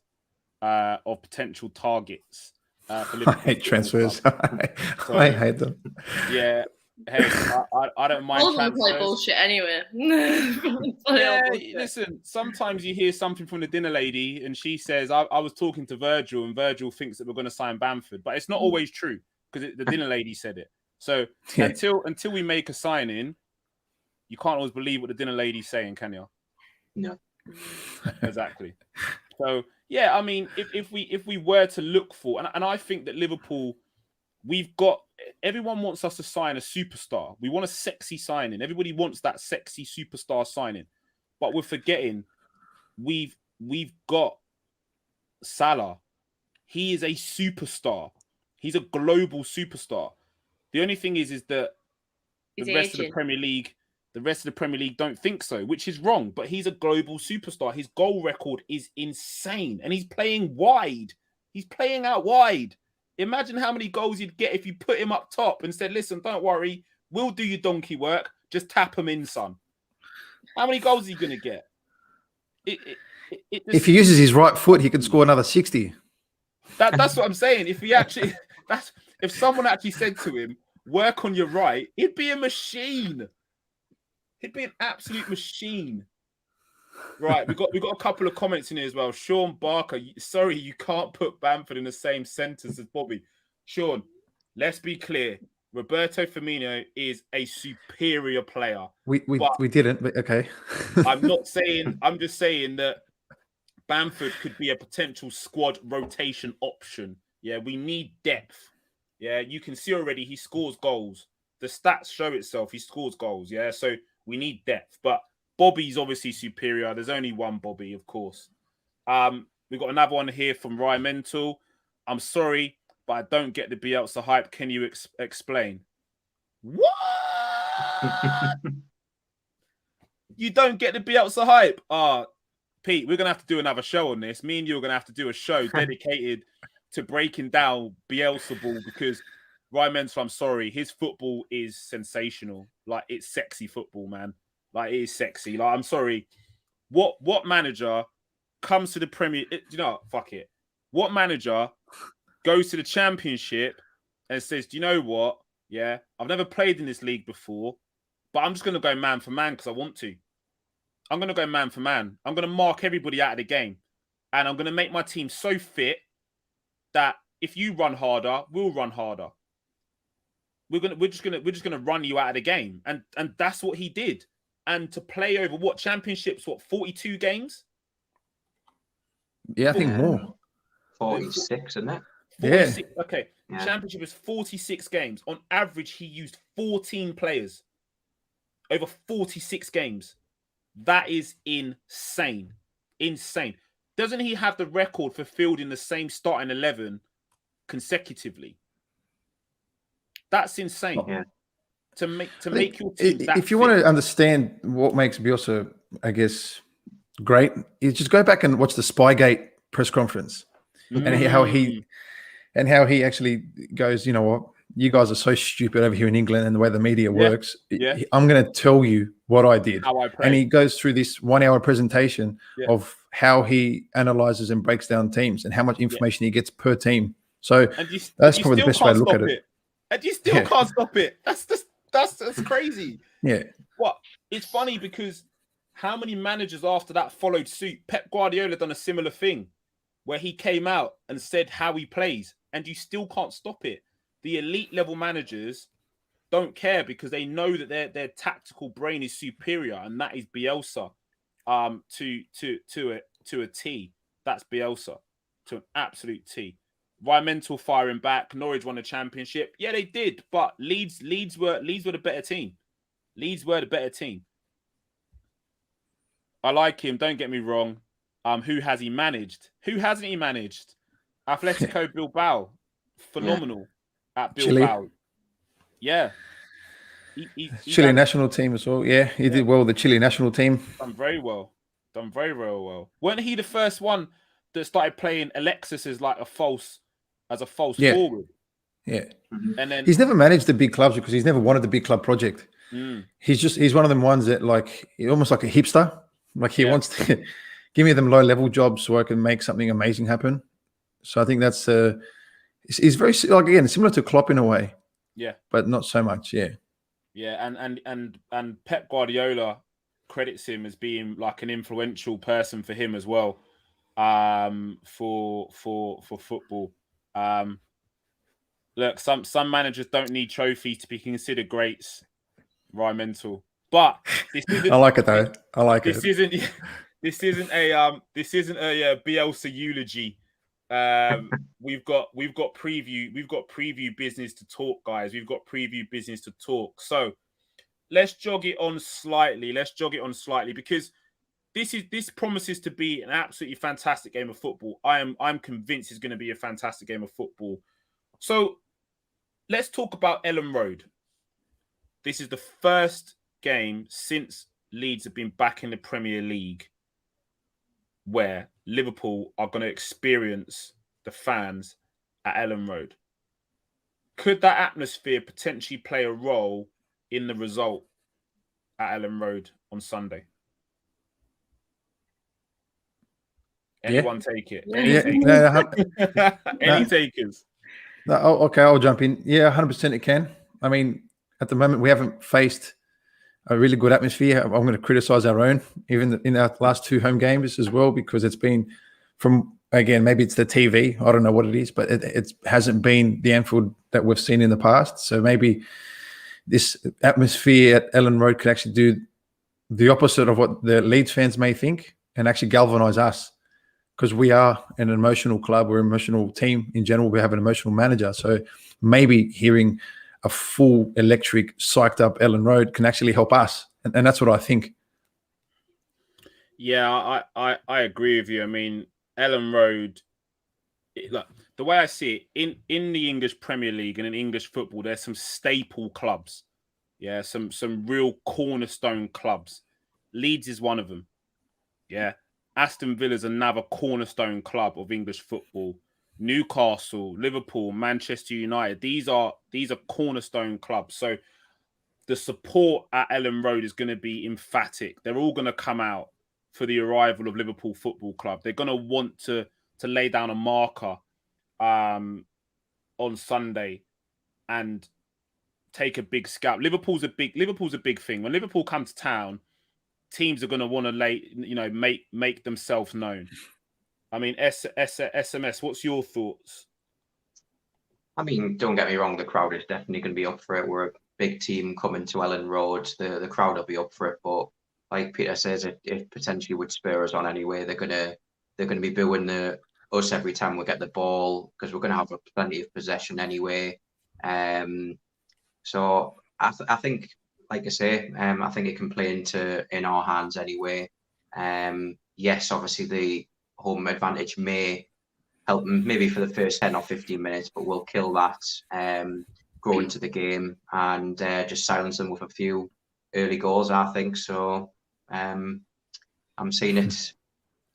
of potential targets for Liverpool. I hate transfers. I hate them. Yeah. Hey, I don't mind transfers. Play bullshit anyway. Listen, sometimes you hear something from the dinner lady and she says, I was talking to Virgil and Virgil thinks that we're going to sign Bamford. But it's not always true, because the dinner lady said it. So until we make a signing, you can't always believe what the dinner lady's saying, can you? No. Exactly. So, yeah, I mean, if we were to look for, and I think that Liverpool, everyone wants us to sign a superstar. We want a sexy signing. Everybody wants that sexy superstar signing. But we're forgetting we've got Salah. He is a superstar. He's a global superstar. The only thing is that the rest of the Premier League The rest of the Premier League don't think so, which is wrong. But he's a global superstar. His goal record is insane. And he's playing wide. He's playing out wide. Imagine how many goals you'd get if you put him up top and said, listen, don't worry. We'll do your donkey work. Just tap him in, son. How many goals are you going to get? If he uses his right foot, he can score another 60. That's what I'm saying. If someone actually said to him, work on your right, he'd be a machine. He'd be an absolute machine. Right, we got a couple of comments in here as well. Sean Barker, sorry, you can't put Bamford in the same sentence as Bobby. Sean, let's be clear. Roberto Firmino is a superior player. We didn't, but okay. I'm just saying that Bamford could be a potential squad rotation option. Yeah, we need depth. Yeah, you can see already he scores goals. The stats show itself. He scores goals. Yeah, so we need depth. But Bobby's obviously superior. There's only one Bobby, of course. We've got another one here from Ryan Mental. I'm sorry, but I don't get the Bielsa hype. Can you explain? What? You don't get the Bielsa hype? Pete, we're going to have to do another show on this. Me and you are going to have to do a show dedicated to breaking down Bielsa ball because Ryan Mental, I'm sorry, his football is sensational. Like, it's sexy football, man. Like, it is sexy. Like, I'm sorry. What manager comes to the Premier... fuck it. What manager goes to the Championship and says, do you know what? Yeah, I've never played in this league before, but I'm just going to go man for man because I want to. I'm going to go man for man. I'm going to mark everybody out of the game. And I'm going to make my team so fit that if you run harder, we'll run harder. We're just gonna run you out of the game. And that's what he did. And to play over what championships, 42 games? Yeah, I think more. 46, isn't it? 46. Yeah. Okay. Yeah. Championship is 46 games. On average, he used 14 players over 46 games. That is insane. Insane. Doesn't he have the record for fielding the same starting 11 consecutively? That's insane. Yeah. To make your team that if you want to understand what makes Bielsa, I guess, great, is just go back and watch the Spygate press conference and how he actually goes, you know what, you guys are so stupid over here in England and the way the media works. Yeah. I'm going to tell you what I did. How I pray. And he goes through this 1 hour presentation of how he analyzes and breaks down teams and how much information he gets per team. So that's probably the best way to look at it. And you still can't stop it. That's crazy. Yeah. What? It's funny because how many managers after that followed suit? Pep Guardiola done a similar thing where he came out and said how he plays, and you still can't stop it. The elite level managers don't care because they know that their tactical brain is superior, and that is Bielsa. To a T. That's Bielsa to an absolute T. Environmental firing back. Norwich won the championship. Yeah, they did, but Leeds were the better team. Leeds were the better team. I like him. Don't get me wrong. Who has he managed? Who hasn't he managed? Atletico Bilbao, phenomenal at Bilbao. Chile. Yeah. Chile national team as well. Yeah, he did well with the Chile national team. Done very well. Done very, very well. Weren't he the first one that started playing Alexis as a false forward? Yeah. And then he's never managed the big clubs because he's never wanted the big club project. He's one of them ones that almost like a hipster. Like he wants to give me them low level jobs so I can make something amazing happen. So I think that's he's very again similar to Klopp in a way. Yeah. But not so much. Yeah. Yeah, and Pep Guardiola credits him as being like an influential person for him as well. For football. Look, some managers don't need trophies to be considered greats. Ryan Mental. But this isn't, I like it though. I like this it. This isn't a Bielsa eulogy. We've got preview business to talk, guys. We've got preview business to talk. So let's jog it on slightly. Because this promises to be an absolutely fantastic game of football. I'm convinced it's going to be a fantastic game of football. So let's talk about Ellen Road. This is the first game since Leeds have been back in the Premier League where Liverpool are going to experience the fans at Ellen Road. Could that atmosphere potentially play a role in the result at Ellen Road on Sunday? Anyone take it? Any takers? Okay, I'll jump in. Yeah, 100% it can. I mean, at the moment, we haven't faced a really good atmosphere. I'm going to criticize our own, even in our last 2 home games as well, because it's been from, again, maybe it's the TV. I don't know what it is, but it hasn't been the Anfield that we've seen in the past. So maybe this atmosphere at Ellen Road could actually do the opposite of what the Leeds fans may think and actually galvanise us, because we are an emotional club. We're an emotional team in general. We have an emotional manager. So maybe hearing a full electric, psyched up Ellen Road can actually help us. And that's what I think. Yeah, I agree with you. I mean, Ellen Road, like, the way I see it, in the English Premier League and in English football, there's some staple clubs. Yeah, some real cornerstone clubs. Leeds is one of them. Yeah. Aston Villa is another cornerstone club of English football. Newcastle, Liverpool, Manchester United. These are cornerstone clubs. So the support at Ellen Road is going to be emphatic. They're all going to come out for the arrival of Liverpool Football Club. They're going to want to lay down a marker on Sunday and take a big scalp. Liverpool's a big thing. When Liverpool come to town, teams are going to want to make themselves known. I mean, SMS, what's your thoughts? I mean, don't get me wrong, the crowd is definitely going to be up for it. We're a big team coming to Ellen Road. The crowd will be up for it, but like Peter says, it potentially would spur us on anyway. They're gonna be booing us every time we get the ball, because we're going to have plenty of possession anyway. So I think, like I say, I think it can play in our hands anyway. Yes, obviously the home advantage may help them maybe for the first 10 or 15 minutes, but we'll kill that, grow into the game, and just silence them with a few early goals, I think. So I'm seeing it.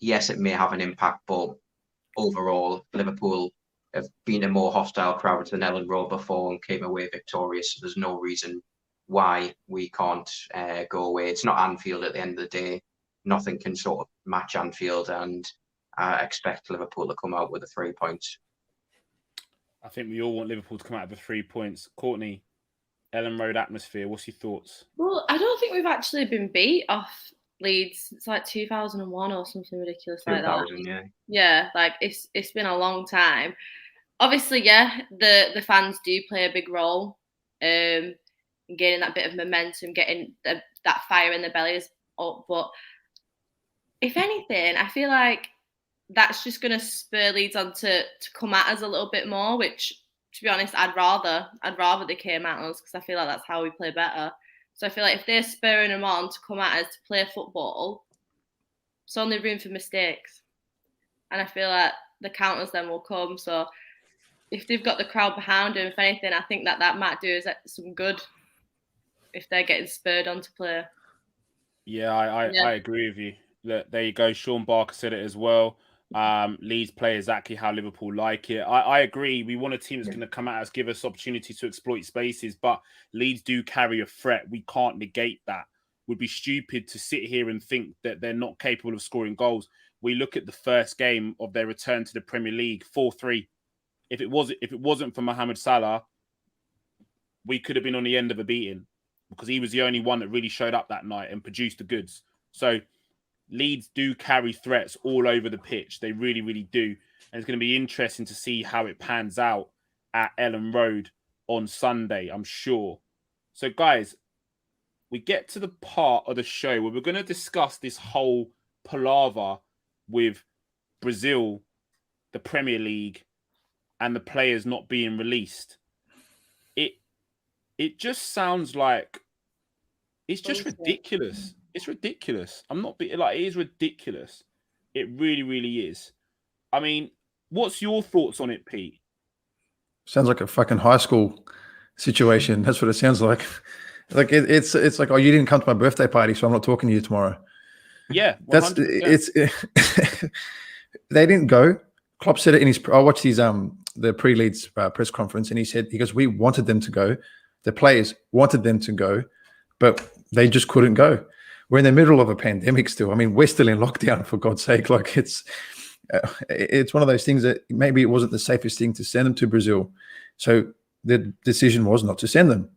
Yes, it may have an impact, but overall, Liverpool have been a more hostile crowd than Ellen Road before and came away victorious. So there's no reason why we can't go away. It's not Anfield at the end of the day. Nothing can sort of match Anfield, and I expect Liverpool to come out with the 3 points. I think we all want Liverpool to come out with the 3 points. Courtney, Ellen Road atmosphere, what's your thoughts? Well, I don't think we've actually been beat off Leeds. It's like 2001 or something ridiculous like that. Yeah. Yeah, like it's been a long time. Obviously, yeah, the fans do play a big role. Gaining that bit of momentum, getting that fire in the bellies up. But if anything, I feel like that's just going to spur Leeds on to come at us a little bit more, which, to be honest, I'd rather they came at us, because I feel like that's how we play better. So I feel like if they're spurring them on to come at us to play football, it's only room for mistakes. And I feel like the counters then will come. So if they've got the crowd behind them, if anything, I think that might do us some good if they're getting spurred on to play. Yeah, I agree with you. Look, there you go. Sean Barker said it as well. Leeds play exactly how Liverpool like it. I agree. We want a team that's going to come at us, give us opportunity to exploit spaces, but Leeds do carry a threat. We can't negate that. Would be stupid to sit here and think that they're not capable of scoring goals. We look at the first game of their return to the Premier League, 4-3. If it wasn't for Mohamed Salah, we could have been on the end of a beating, because he was the only one that really showed up that night and produced the goods. So Leeds do carry threats all over the pitch. They really, really do. And it's going to be interesting to see how it pans out at Ellen Road on Sunday, I'm sure. So, guys, we get to the part of the show where we're going to discuss this whole palaver with Brazil, the Premier League, and the players not being released. It just sounds like it's just ridiculous. It's ridiculous. I'm not like, it is ridiculous. It really, really is. I mean, what's your thoughts on it, Pete? Sounds like a fucking high school situation. That's what it sounds like. Like it's like, oh, you didn't come to my birthday party, so I'm not talking to you tomorrow. Yeah, That's 100%. They didn't go. Klopp said it in his. I watched his the pre-Leeds press conference, and he goes, we wanted them to go. The players wanted them to go, but they just couldn't go. We're in the middle of a pandemic still. I mean, we're still in lockdown, for God's sake. Like it's one of those things that maybe it wasn't the safest thing to send them to Brazil. So the decision was not to send them.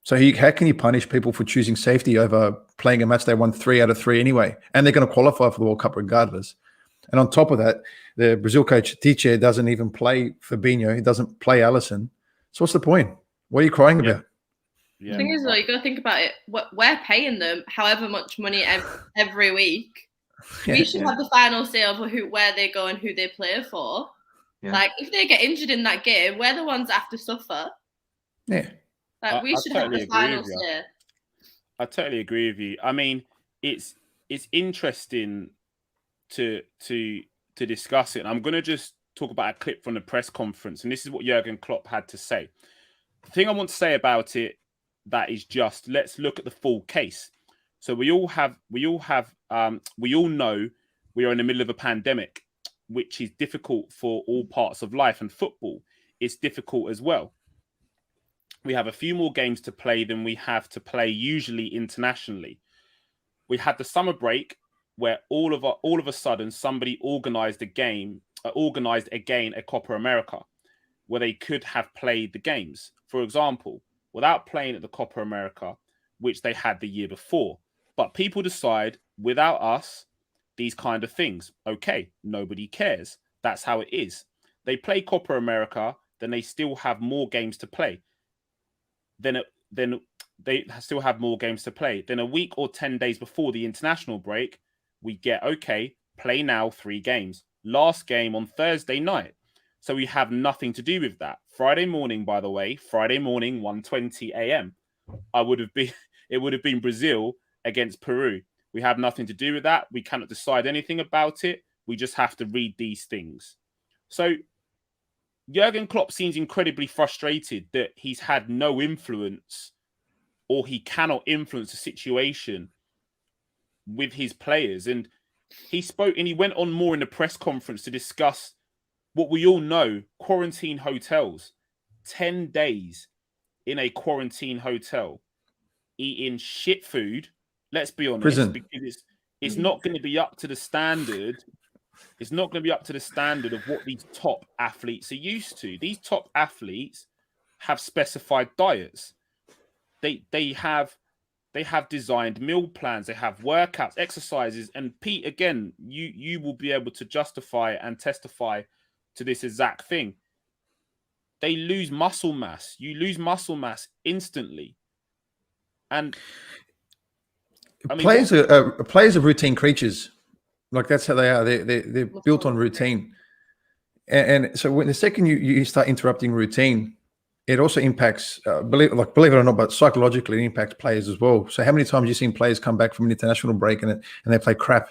So how can you punish people for choosing safety over playing a match they won 3 out of 3 anyway? And they're going to qualify for the World Cup regardless. And on top of that, the Brazil coach, Tiche, doesn't even play Fabinho. He doesn't play Alisson. So what's the point? What are you crying about? The thing is, though, you got to think about it. We're paying them however much money every week. We should have the final say over where they go and who they play for. Yeah. Like, if they get injured in that game, we're the ones that have to suffer. Yeah. Like, we should have the final say. I totally agree with you. I mean, it's interesting to discuss it. And I'm going to just talk about a clip from the press conference. And this is what Jurgen Klopp had to say. The thing I want to say about it, that is just, let's look at the full case. So we all know we are in the middle of a pandemic, which is difficult for all parts of life, and football is difficult as well. We have a few more games to play than we have to play usually internationally. We had the summer break where all of a sudden somebody organized again a Copa America where they could have played the games. For example, without playing at the Copa America, which they had the year before. But people decide, without us, these kind of things. Okay, nobody cares. That's how it is. They play Copa America, then they still have more games to play. Then they still have more games to play. Then a week or 10 days before the international break, we get, okay, play now 3 games. Last game on Thursday night. So we have nothing to do with that. Friday morning, by the way, 1:20 a.m. It would have been Brazil against Peru. We have nothing to do with that. We cannot decide anything about it. We just have to read these things. So Jurgen Klopp seems incredibly frustrated that he's had no influence, or he cannot influence the situation with his players. And he went on more in the press conference to discuss what we all know, quarantine hotels. 10 days in a quarantine hotel, eating shit food. Let's be honest, prison. Because it's not going to be up to the standard. It's not going to be up to the standard of what these top athletes are used to. These top athletes have specified diets. They have designed meal plans. They have workouts, exercises. And Pete, again, you will be able to justify and testify to this exact thing. They lose muscle mass. You lose muscle mass instantly. And I mean, players are routine creatures. Like, that's how they are. They're built on routine. And so when the second you start interrupting routine, it also impacts, believe it or not, but psychologically it impacts players as well. So how many times have you seen players come back from an international break and they play crap?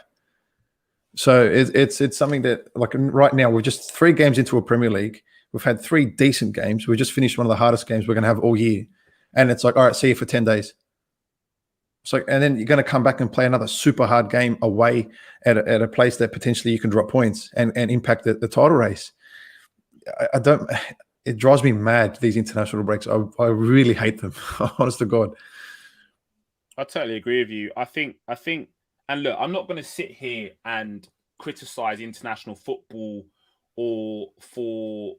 So it's something that, like, right now we're just 3 games into a Premier League. We've had 3 decent games. We just finished one of the hardest games we're going to have all year. And it's like, all right, see you for 10 days. It's like, and then you're going to come back and play another super hard game away at a place that potentially you can drop points and impact the title race. It drives me mad, these international breaks. I really hate them, honest to God. I totally agree with you. I think, and look, I'm not going to sit here and criticize international football or for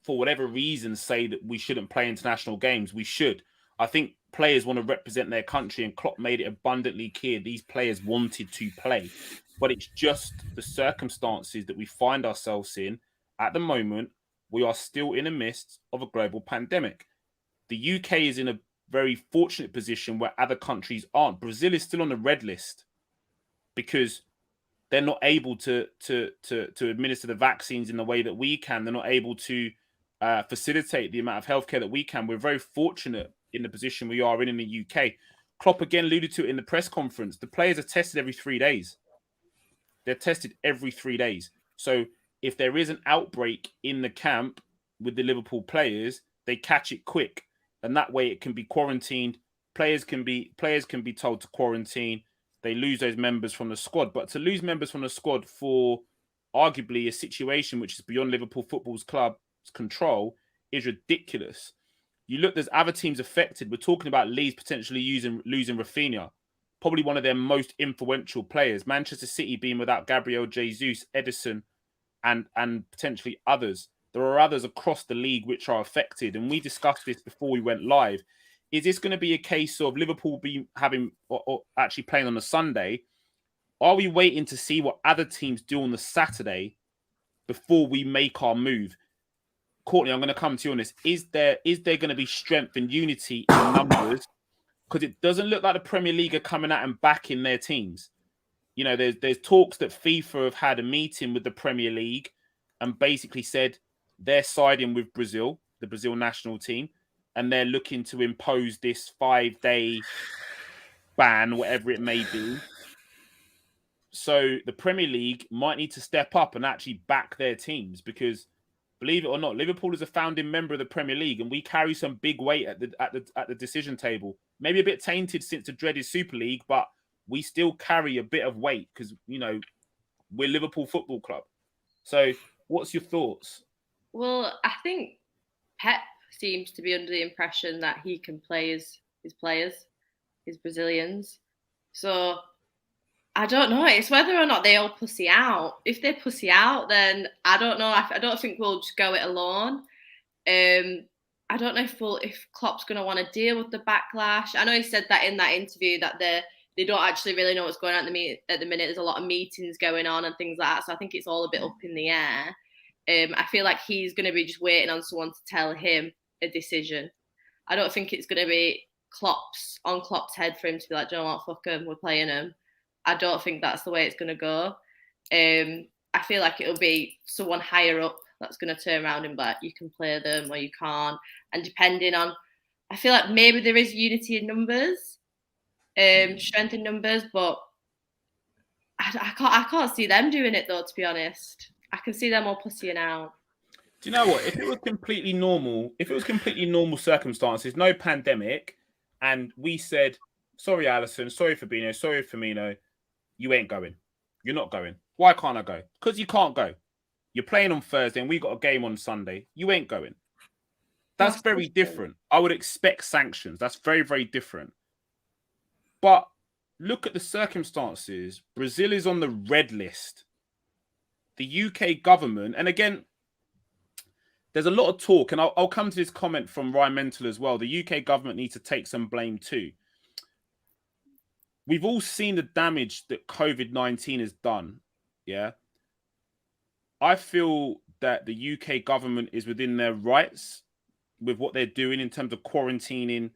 whatever reason say that we shouldn't play international games. We should. I think players want to represent their country, and Klopp made it abundantly clear these players wanted to play. But it's just the circumstances that we find ourselves in at the moment. We are still in the midst of a global pandemic. The UK is in a very fortunate position where other countries aren't. Brazil is still on the red list because they're not able to administer the vaccines in the way that we can. They're not able to facilitate the amount of healthcare that we can. We're very fortunate in the position we are in the UK. Klopp again alluded to it in the press conference. The players are tested every 3 days. They're tested every 3 days. So if there is an outbreak in the camp with the Liverpool players, they catch it quick. And that way it can be quarantined, players can be told to quarantine. They lose those members from the squad, but to lose members from the squad for arguably a situation which is beyond Liverpool Football Club's control is ridiculous. You look, there's other teams affected. We're talking about Leeds potentially losing Rafinha, probably one of their most influential players. Manchester City being without Gabriel Jesus, Edison, and potentially others. There are others across the league which are affected, and we discussed this before we went live. Is this going to be a case of Liverpool having or actually playing on a Sunday? Are we waiting to see what other teams do on the Saturday before we make our move? Courtney, I'm going to come to you on this. Is there going to be strength and unity in numbers? Because it doesn't look like the Premier League are coming out and backing their teams. You know, there's talks that FIFA have had a meeting with the Premier League and basically said they're siding with Brazil, the Brazil national team, and they're looking to impose this 5-day ban, whatever it may be. So the Premier League might need to step up and actually back their teams because, believe it or not, Liverpool is a founding member of the Premier League, and we carry some big weight at the decision table. Maybe a bit tainted since the dreaded Super League, but we still carry a bit of weight because, you know, we're Liverpool Football Club. So what's your thoughts? Well, I think Pep seems to be under the impression that he can play his players, his Brazilians. So I don't know. It's whether or not they all pussy out. If they pussy out, then I don't know. I don't think we'll just go it alone. I don't know if Klopp's going to want to deal with the backlash. I know he said that in that interview that they don't actually really know what's going on at the minute. There's a lot of meetings going on and things like that. So I think it's all a bit up in the air. I feel like he's going to be just waiting on someone to tell him a decision. I don't think it's going to be Klopp's head for him to be like, "Do you know what, fuck him, we're playing him." I don't think that's the way it's going to go. I feel like it'll be someone higher up that's going to turn around and be like, you can play them or you can't. And depending on, I feel like maybe there is unity in numbers, strength in numbers, but I can't see them doing it though, to be honest. I can see them all pussying out. Do you know what? If it was completely normal circumstances, no pandemic, and we said, sorry, Alisson, sorry, Fabinho, sorry, Firmino, you ain't going. You're not going. Why can't I go? Because you can't go. You're playing on Thursday and we got a game on Sunday. You ain't going. That's very different. I would expect sanctions. That's very, very different. But look at the circumstances. Brazil is on the red list. The UK government, and again, there's a lot of talk, and I'll come to this comment from Ryan Mental as well. The UK government needs to take some blame too. We've all seen the damage that COVID-19 has done. Yeah. I feel that the UK government is within their rights with what they're doing in terms of quarantining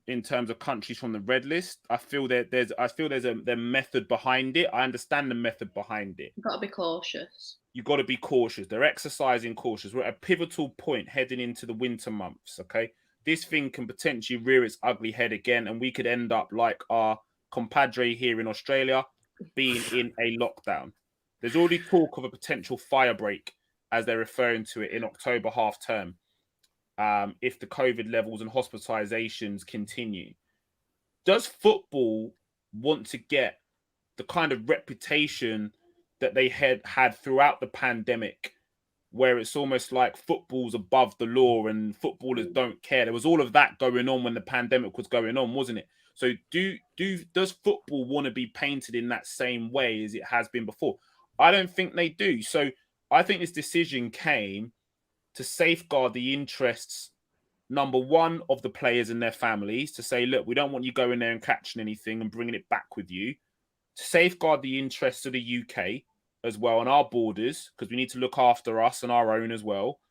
in terms of countries from the red list. I feel there's a method behind it. I understand the method behind it. You've got to be cautious. You've got to be cautious. They're exercising cautious. We're at a pivotal point heading into the winter months. Okay. This thing can potentially rear its ugly head again, and we could end up like our compadre here in Australia being in a lockdown. There's already talk of a potential fire break, as they're referring to it, in October half term, if the COVID levels and hospitalizations continue. Does football want to get the kind of reputation that they had throughout the pandemic, where it's almost like football's above the law and footballers don't care? There was all of that going on when the pandemic was going on, wasn't it? So does football want to be painted in that same way as it has been before? I don't think they do. So I think this decision came to safeguard the interests, number one, of the players and their families, to say, look, we don't want you going there and catching anything and bringing it back with you. To safeguard the interests of the UK as well and our borders, because we need to look after us and our own as well.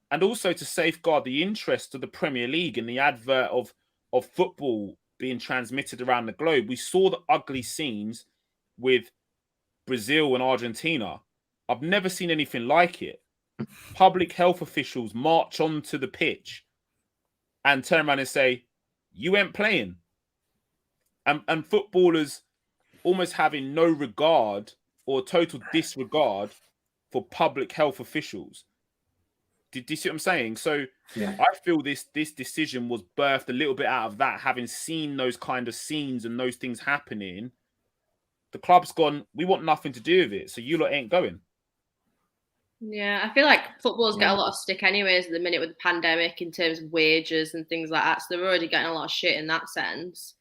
And also to safeguard the interests of the Premier League and the advert of football being transmitted around the globe. We saw the ugly scenes with Brazil and Argentina. I've never seen anything like it. Public health officials march onto the pitch and turn around and say, you ain't playing. And footballers almost having no regard or total disregard for public health officials. Do you see what I'm saying? So Yeah. I feel this decision was birthed a little bit out of that, having seen those kind of scenes and those things happening. The club's gone, we want nothing to do with it, so you lot ain't going. Yeah, I feel like football's got a lot of stick anyways at the minute with the pandemic in terms of wages and things like that. So they're already getting a lot of shit in that sense.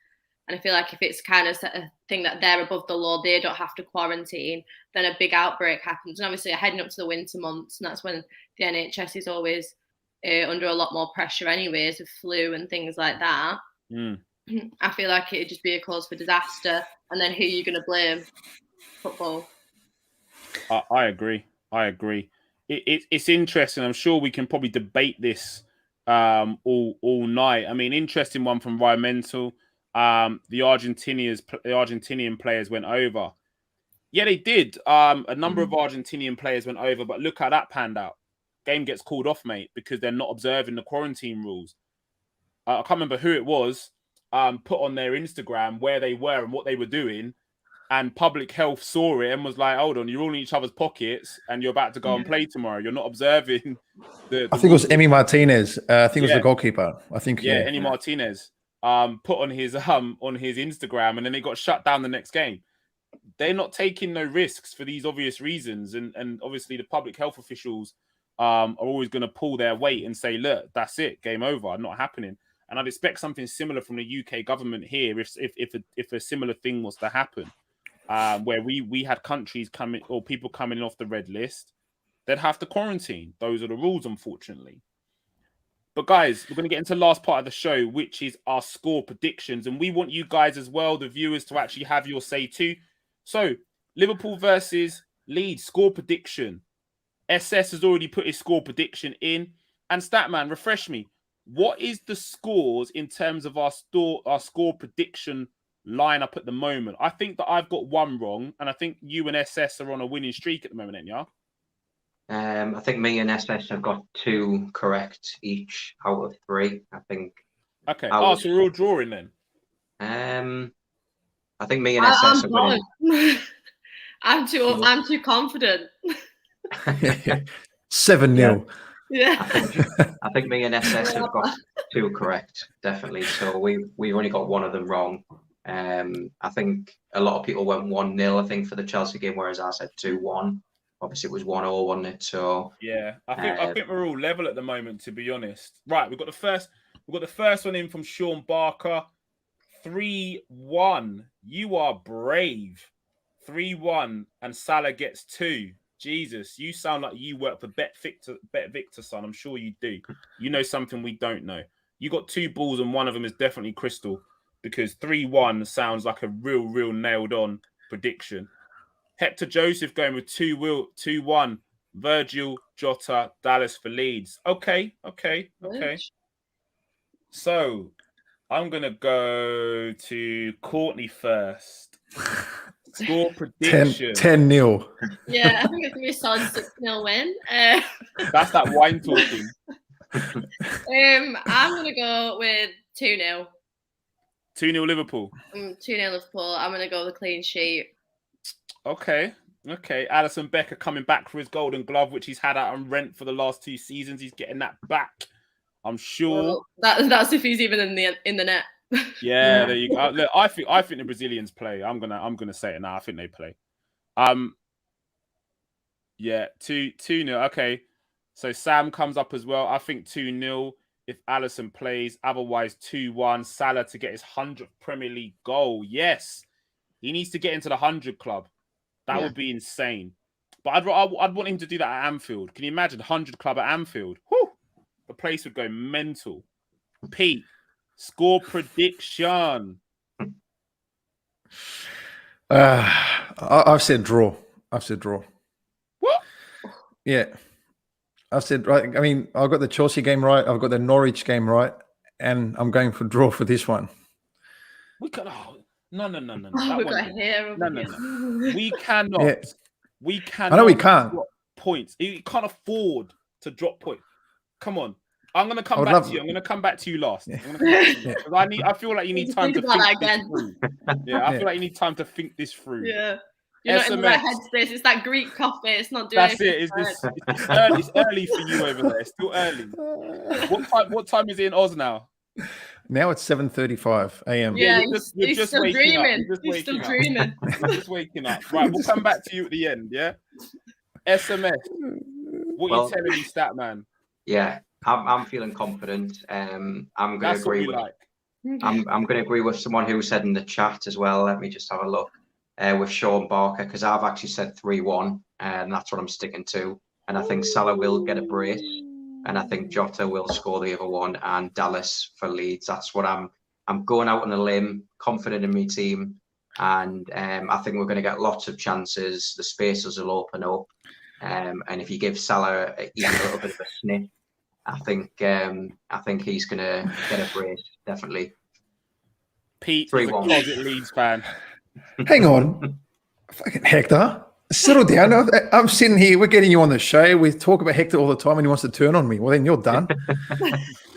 And I feel like if it's kind of a thing that they're above the law, they don't have to quarantine, then a big outbreak happens. And obviously heading up to the winter months, and that's when the NHS is always under a lot more pressure anyways with flu and things like that. I feel like it'd just be a cause for disaster. And then who are you going to blame? Football. I agree. It's interesting. I'm sure we can probably debate this all night. I mean, interesting one from Environmental. The Argentinian players went over. Yeah, they did. A number of Argentinian players went over, but look how that panned out. Game gets called off, mate, because they're not observing the quarantine rules. I can't remember who it was. Put on their Instagram where they were and what they were doing. And public health saw it and was like, hold on, you're all in each other's pockets and you're about to go and play tomorrow. You're not observing the I think it was Emi Martinez. I think it was the goalkeeper. I think. Yeah, Emi Martinez put on his Instagram, and then they got shut down the next game. They're not taking no risks for these obvious reasons. And obviously the public health officials are always going to pull their weight and say, look, that's it, game over, not happening. And I'd expect something similar from the UK government here if a similar thing was to happen. Where we had countries coming or people coming off the red list, they'd have to quarantine. Those are the rules, unfortunately. But guys, we're going to get into the last part of the show, which is our score predictions. And we want you guys as well, the viewers, to actually have your say too. So, Liverpool versus Leeds, score prediction. SS has already put his score prediction in. And Statman, refresh me. What is the scores in terms of our score prediction line up at the moment? I think that I've got one wrong, and I think you and SS are on a winning streak at the moment, ain't ya? I think me and SS have got 2 correct each out of 3. I think. Okay. So we're all drawing then. I think me and SS are winning. I'm too confident. 7-0. Yeah. I think me and SS have got 2 correct, definitely. So we only got one of them wrong. I think a lot of people went 1-0, I think, for the Chelsea game, whereas I said 2-1. Obviously, it was 1-0, wasn't it? So yeah, I think we're all level at the moment, to be honest. Right, we've got the first one in from Sean Barker. 3-1. You are brave. 3-1, and Salah gets 2. Jesus, you sound like you work for Bet Victor, son. I'm sure you do. You know something we don't know. You got 2 balls, and one of them is definitely Crystal. Because 3-1 sounds like a real nailed-on prediction. Hector Joseph going with 2-1. Virgil, Jota, Dallas for Leeds. Okay. So, I'm going to go to Courtney first. Score prediction. 10-0. Yeah, I think it's going to be a solid 6-0 win. That's that wine talking. I'm going to go with 2-0. 2-0 Liverpool. 2-0 Liverpool. I'm going to go with a clean sheet. Okay. Alisson Becker coming back for his Golden Glove, which he's had out on rent for the last 2 seasons. He's getting that back, I'm sure. Well, that's if he's even in the net. Yeah, there you go. Look, I think the Brazilians play. I'm gonna say it now. I think they play. Yeah, 2-0. Okay. So Sam comes up as well. I think 2-0 if Alisson plays. Otherwise, 2-1. Salah to get his 100th Premier League goal. Yes. He needs to get into the 100 club. That would be insane. But I'd want him to do that at Anfield. Can you imagine 100 club at Anfield? Whew, the place would go mental. Pete, score prediction. I've said draw. What? Yeah. I've said, right. I mean, I've got the Chelsea game right. I've got the Norwich game right. And I'm going for draw for this one. We can. No. Oh, we've got hair. No. We cannot. Yeah. We cannot. I know we can't. Drop points. You can't afford to drop points. Come on. I'm going to come back to you. I'm going to come back to you last. Yeah. I feel like you need time to think this through. Yeah, I feel like you need time to think this through. Yeah. You're not in the right SMS. headspace. It's that Greek coffee. It's not doing That's anything. It's early. It's early for you over there. It's still early. What time is it in Oz now? Now it's 7:35 a.m. Yeah, you're he's just still waking up. dreaming. You're just He's still waking up. dreaming. You're just waking up. Right, we'll come back to you at the end. Yeah. SMS. What are you telling me, stat man? Yeah, I'm feeling confident. I'm going to That's what agree we with. like. I'm going to agree with someone who said in the chat as well. Let me just have a look with Sean Barker, because I've actually said 3-1, and that's what I'm sticking to. And I think Salah will get a brace, and I think Jota will score the other one, and Dallas for Leeds. That's what I'm going out on a limb, confident in my team, and I think we're going to get lots of chances. The spaces will open up, and if you give Salah even a little bit of a sniff, I think he's going to get a brace, definitely. Pete is a closet Leeds fan. Hang on. Fucking Hector. Settle down. I'm sitting here. We're getting you on the show. We talk about Hector all the time and he wants to turn on me. Well, then you're done.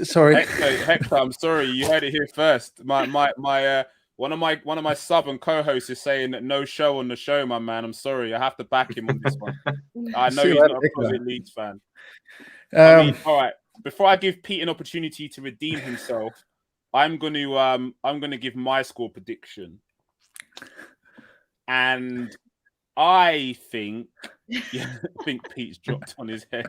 Sorry. Hector, I'm sorry. You heard it here first. One of my sub and co-hosts is saying that no show on the show, my man. I'm sorry. I have to back him on this one. I know he's not a closet Leeds fan. I mean, all right. Before I give Pete an opportunity to redeem himself, I'm gonna give my score prediction, and I think Pete's dropped on his head.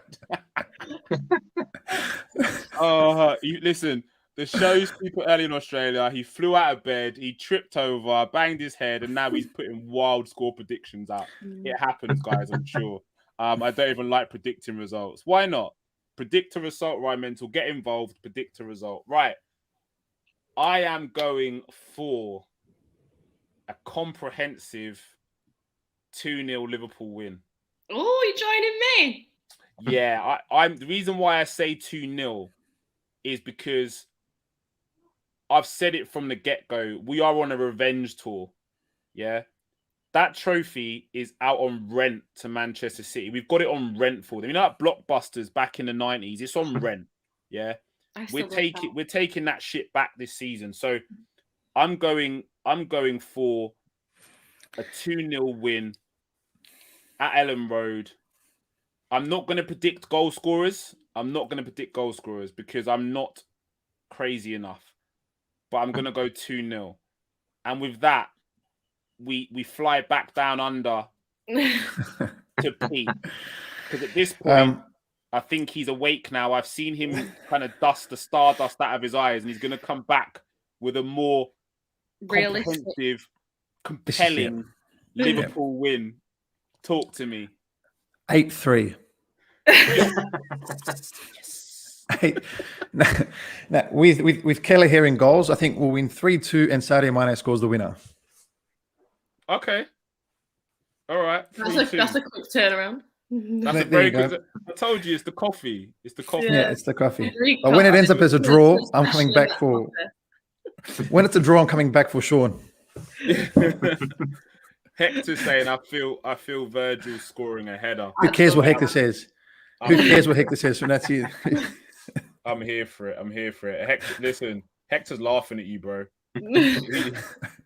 Listen, the show's super early in Australia. He flew out of bed, he tripped over, banged his head, and now he's putting wild score predictions out. It happens, guys. I'm sure. I don't even like predicting results. Why not? Predict a result, right, mental. Get involved, predict a result. Right. I am going for a comprehensive 2-0 Liverpool win. Oh, you're joining me? Yeah, I'm the reason why I say 2-0 is because I've said it from the get-go. We are on a revenge tour. Yeah. That trophy is out on rent to Manchester City. We've got it on rent for them. You know, like Blockbusters back in the 90s. It's on rent. Yeah. We're taking that shit back this season. So I'm going for a 2-0 win at Ellen Road. I'm not going to predict goal scorers. Because I'm not crazy enough. But I'm going to go 2-0. And with that, we fly back down under to Pete. Because at this point, I think he's awake now. I've seen him kind of dust the stardust out of his eyes, and he's going to come back with a more comprehensive, compelling Liverpool win. Talk to me. 8-3. Now, with Kelly here in goals, I think we'll win 3-2, and Sadio Mane scores the winner. Okay. All right. That's a quick turnaround. That's a very good. I told you it's the coffee. It's the coffee. Yeah, it's the coffee. But when it ends up as a draw, I'm coming back for. When it's a draw, I'm coming back for Sean. Hector's saying, I feel Virgil scoring a header. Who cares what Hector says? Who cares what Hector says? So that's it. I'm here for it. Hector, listen, Hector's laughing at you, bro.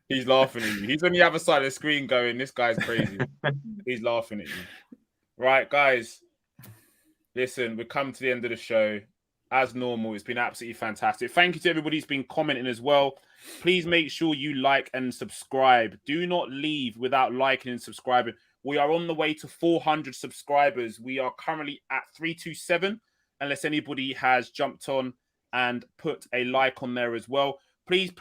He's laughing at you. He's on the other side of the screen going, this guy's crazy. He's laughing at you. Right, guys. Listen, we've come to the end of the show. As normal, it's been absolutely fantastic. Thank you to everybody who's been commenting as well. Please make sure you like and subscribe. Do not leave without liking and subscribing. We are on the way to 400 subscribers. We are currently at 327, unless anybody has jumped on and put a like on there as well. Please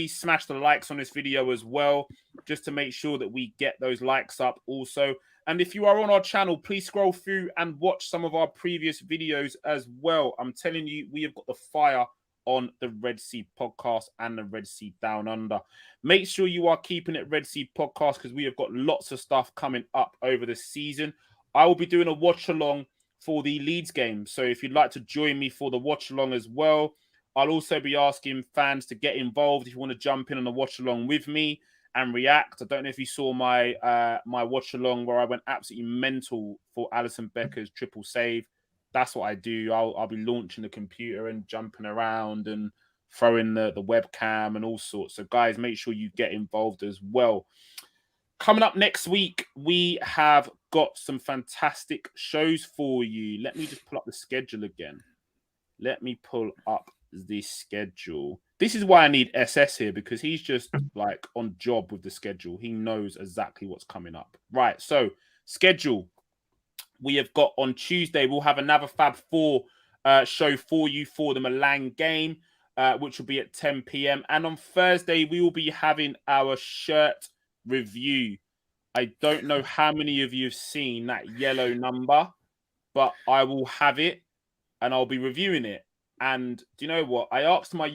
smash the likes on this video as well, just to make sure that we get those likes up also. And if you are on our channel, please scroll through and watch some of our previous videos as well. I'm telling you, we have got the fire on the Red Sea Podcast and the Red Sea Down Under. Make sure you are keeping it Red Sea Podcast, because we have got lots of stuff coming up over the season. I will be doing a watch-along for the Leeds game. So if you'd like to join me for the watch-along as well, I'll also be asking fans to get involved if you want to jump in on a watch-along with me and react. I don't know if you saw my my watch-along where I went absolutely mental for Alisson Becker's triple save. That's what I do. I'll be launching the computer and jumping around and throwing the webcam and all sorts. So, guys, make sure you get involved as well. Coming up next week, we have got some fantastic shows for you. Let me just pull up the schedule again. Let me pull up the schedule. This is why I need SS here, because he's just like on job with the schedule. He knows exactly what's coming up. Right, so schedule. We have got on Tuesday, we'll have another Fab 4 show for you for the Milan game, which will be at 10 p.m. And on Thursday, we will be having our shirt review. I don't know how many of you have seen that yellow number, but I will have it and I'll be reviewing it. And do you know what? I asked my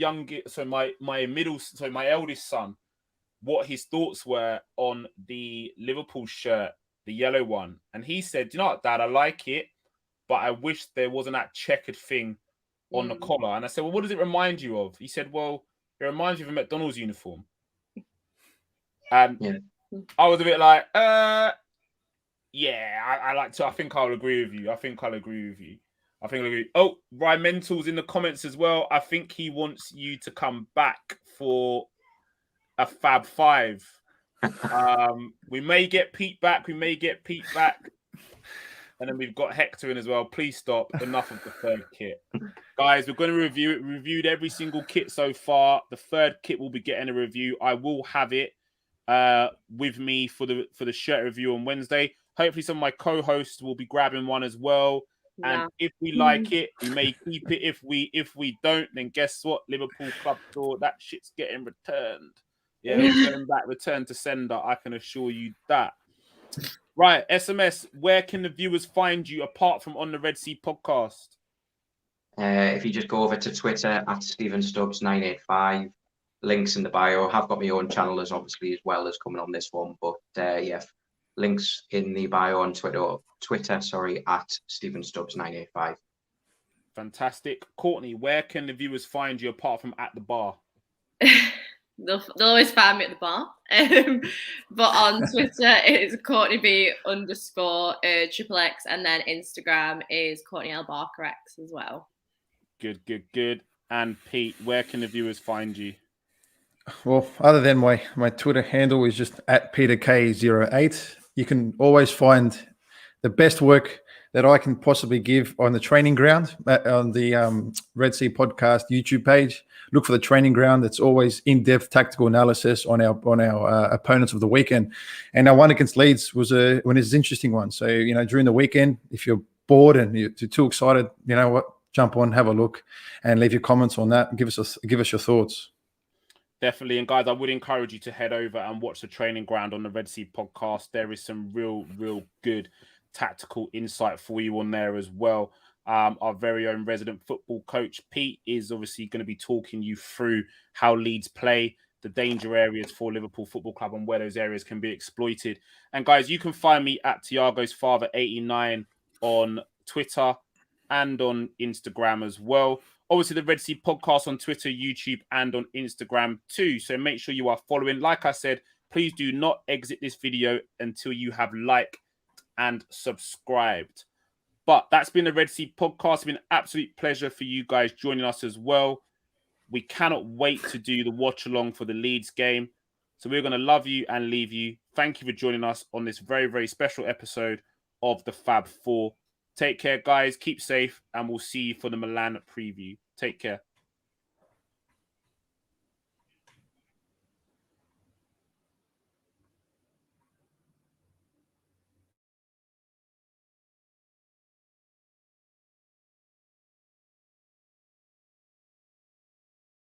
my eldest son what his thoughts were on the Liverpool shirt, the yellow one. And he said, you know what, Dad, I like it, but I wish there wasn't that checkered thing on the collar. And I said, well, what does it remind you of? He said, well, it reminds you of a McDonald's uniform. And I was a bit like, I think I'll agree with you. Oh, Rymental's in the comments as well. I think he wants you to come back for a Fab 5. We may get Pete back. And then we've got Hector in as well. Please stop. Enough of the third kit. Guys, we're going to review it. We reviewed every single kit so far. The third kit will be getting a review. I will have it with me for the shirt review on Wednesday. Hopefully some of my co-hosts will be grabbing one as well. And if we like it, we may keep it. If we don't, then guess what? Liverpool Club Store, that shit's getting returned. Yeah, it's going back, return to sender. I can assure you that. Right, SMS, where can the viewers find you apart from on the Red Sea podcast? If you just go over to Twitter at Stephen Stubbs 985, links in the bio. I have got my own channel as well as coming on this one, but links in the bio on Twitter, at Stephen Stubbs 985. Fantastic. Courtney, where can the viewers find you apart from at the bar? They'll always find me at the bar. But on Twitter, it's Courtney B _XXX, and then Instagram is Courtney L Barker X as well. Good. And Pete, where can the viewers find you? Well, other than my Twitter handle is just at PeterK08. You can always find the best work that I can possibly give on the training ground on the Red Sea Podcast YouTube page. Look for the training ground. It's always in-depth tactical analysis on our opponents of the weekend. And our one against Leeds was an interesting one. So during the weekend, if you're bored and you're too excited, you know what, jump on, have a look, and leave your comments on that. Give us your thoughts. Definitely. And guys, I would encourage you to head over and watch the training ground on the Red Sea podcast. There is some real good tactical insight for you on there as well. Our very own resident football coach, Pete, is obviously going to be talking you through how Leeds play, the danger areas for Liverpool Football Club and where those areas can be exploited. And guys, you can find me at Thiagos Father 89 on Twitter and on Instagram as well. Obviously, the Red Sea podcast on Twitter, YouTube, and on Instagram too. So make sure you are following. Like I said, please do not exit this video until you have liked and subscribed. But that's been the Red Sea podcast. It's been an absolute pleasure for you guys joining us as well. We cannot wait to do the watch along for the Leeds game. So we're going to love you and leave you. Thank you for joining us on this very, very special episode of the Fab 4. Take care, guys. Keep safe, and we'll see you for the Milan preview. Take care.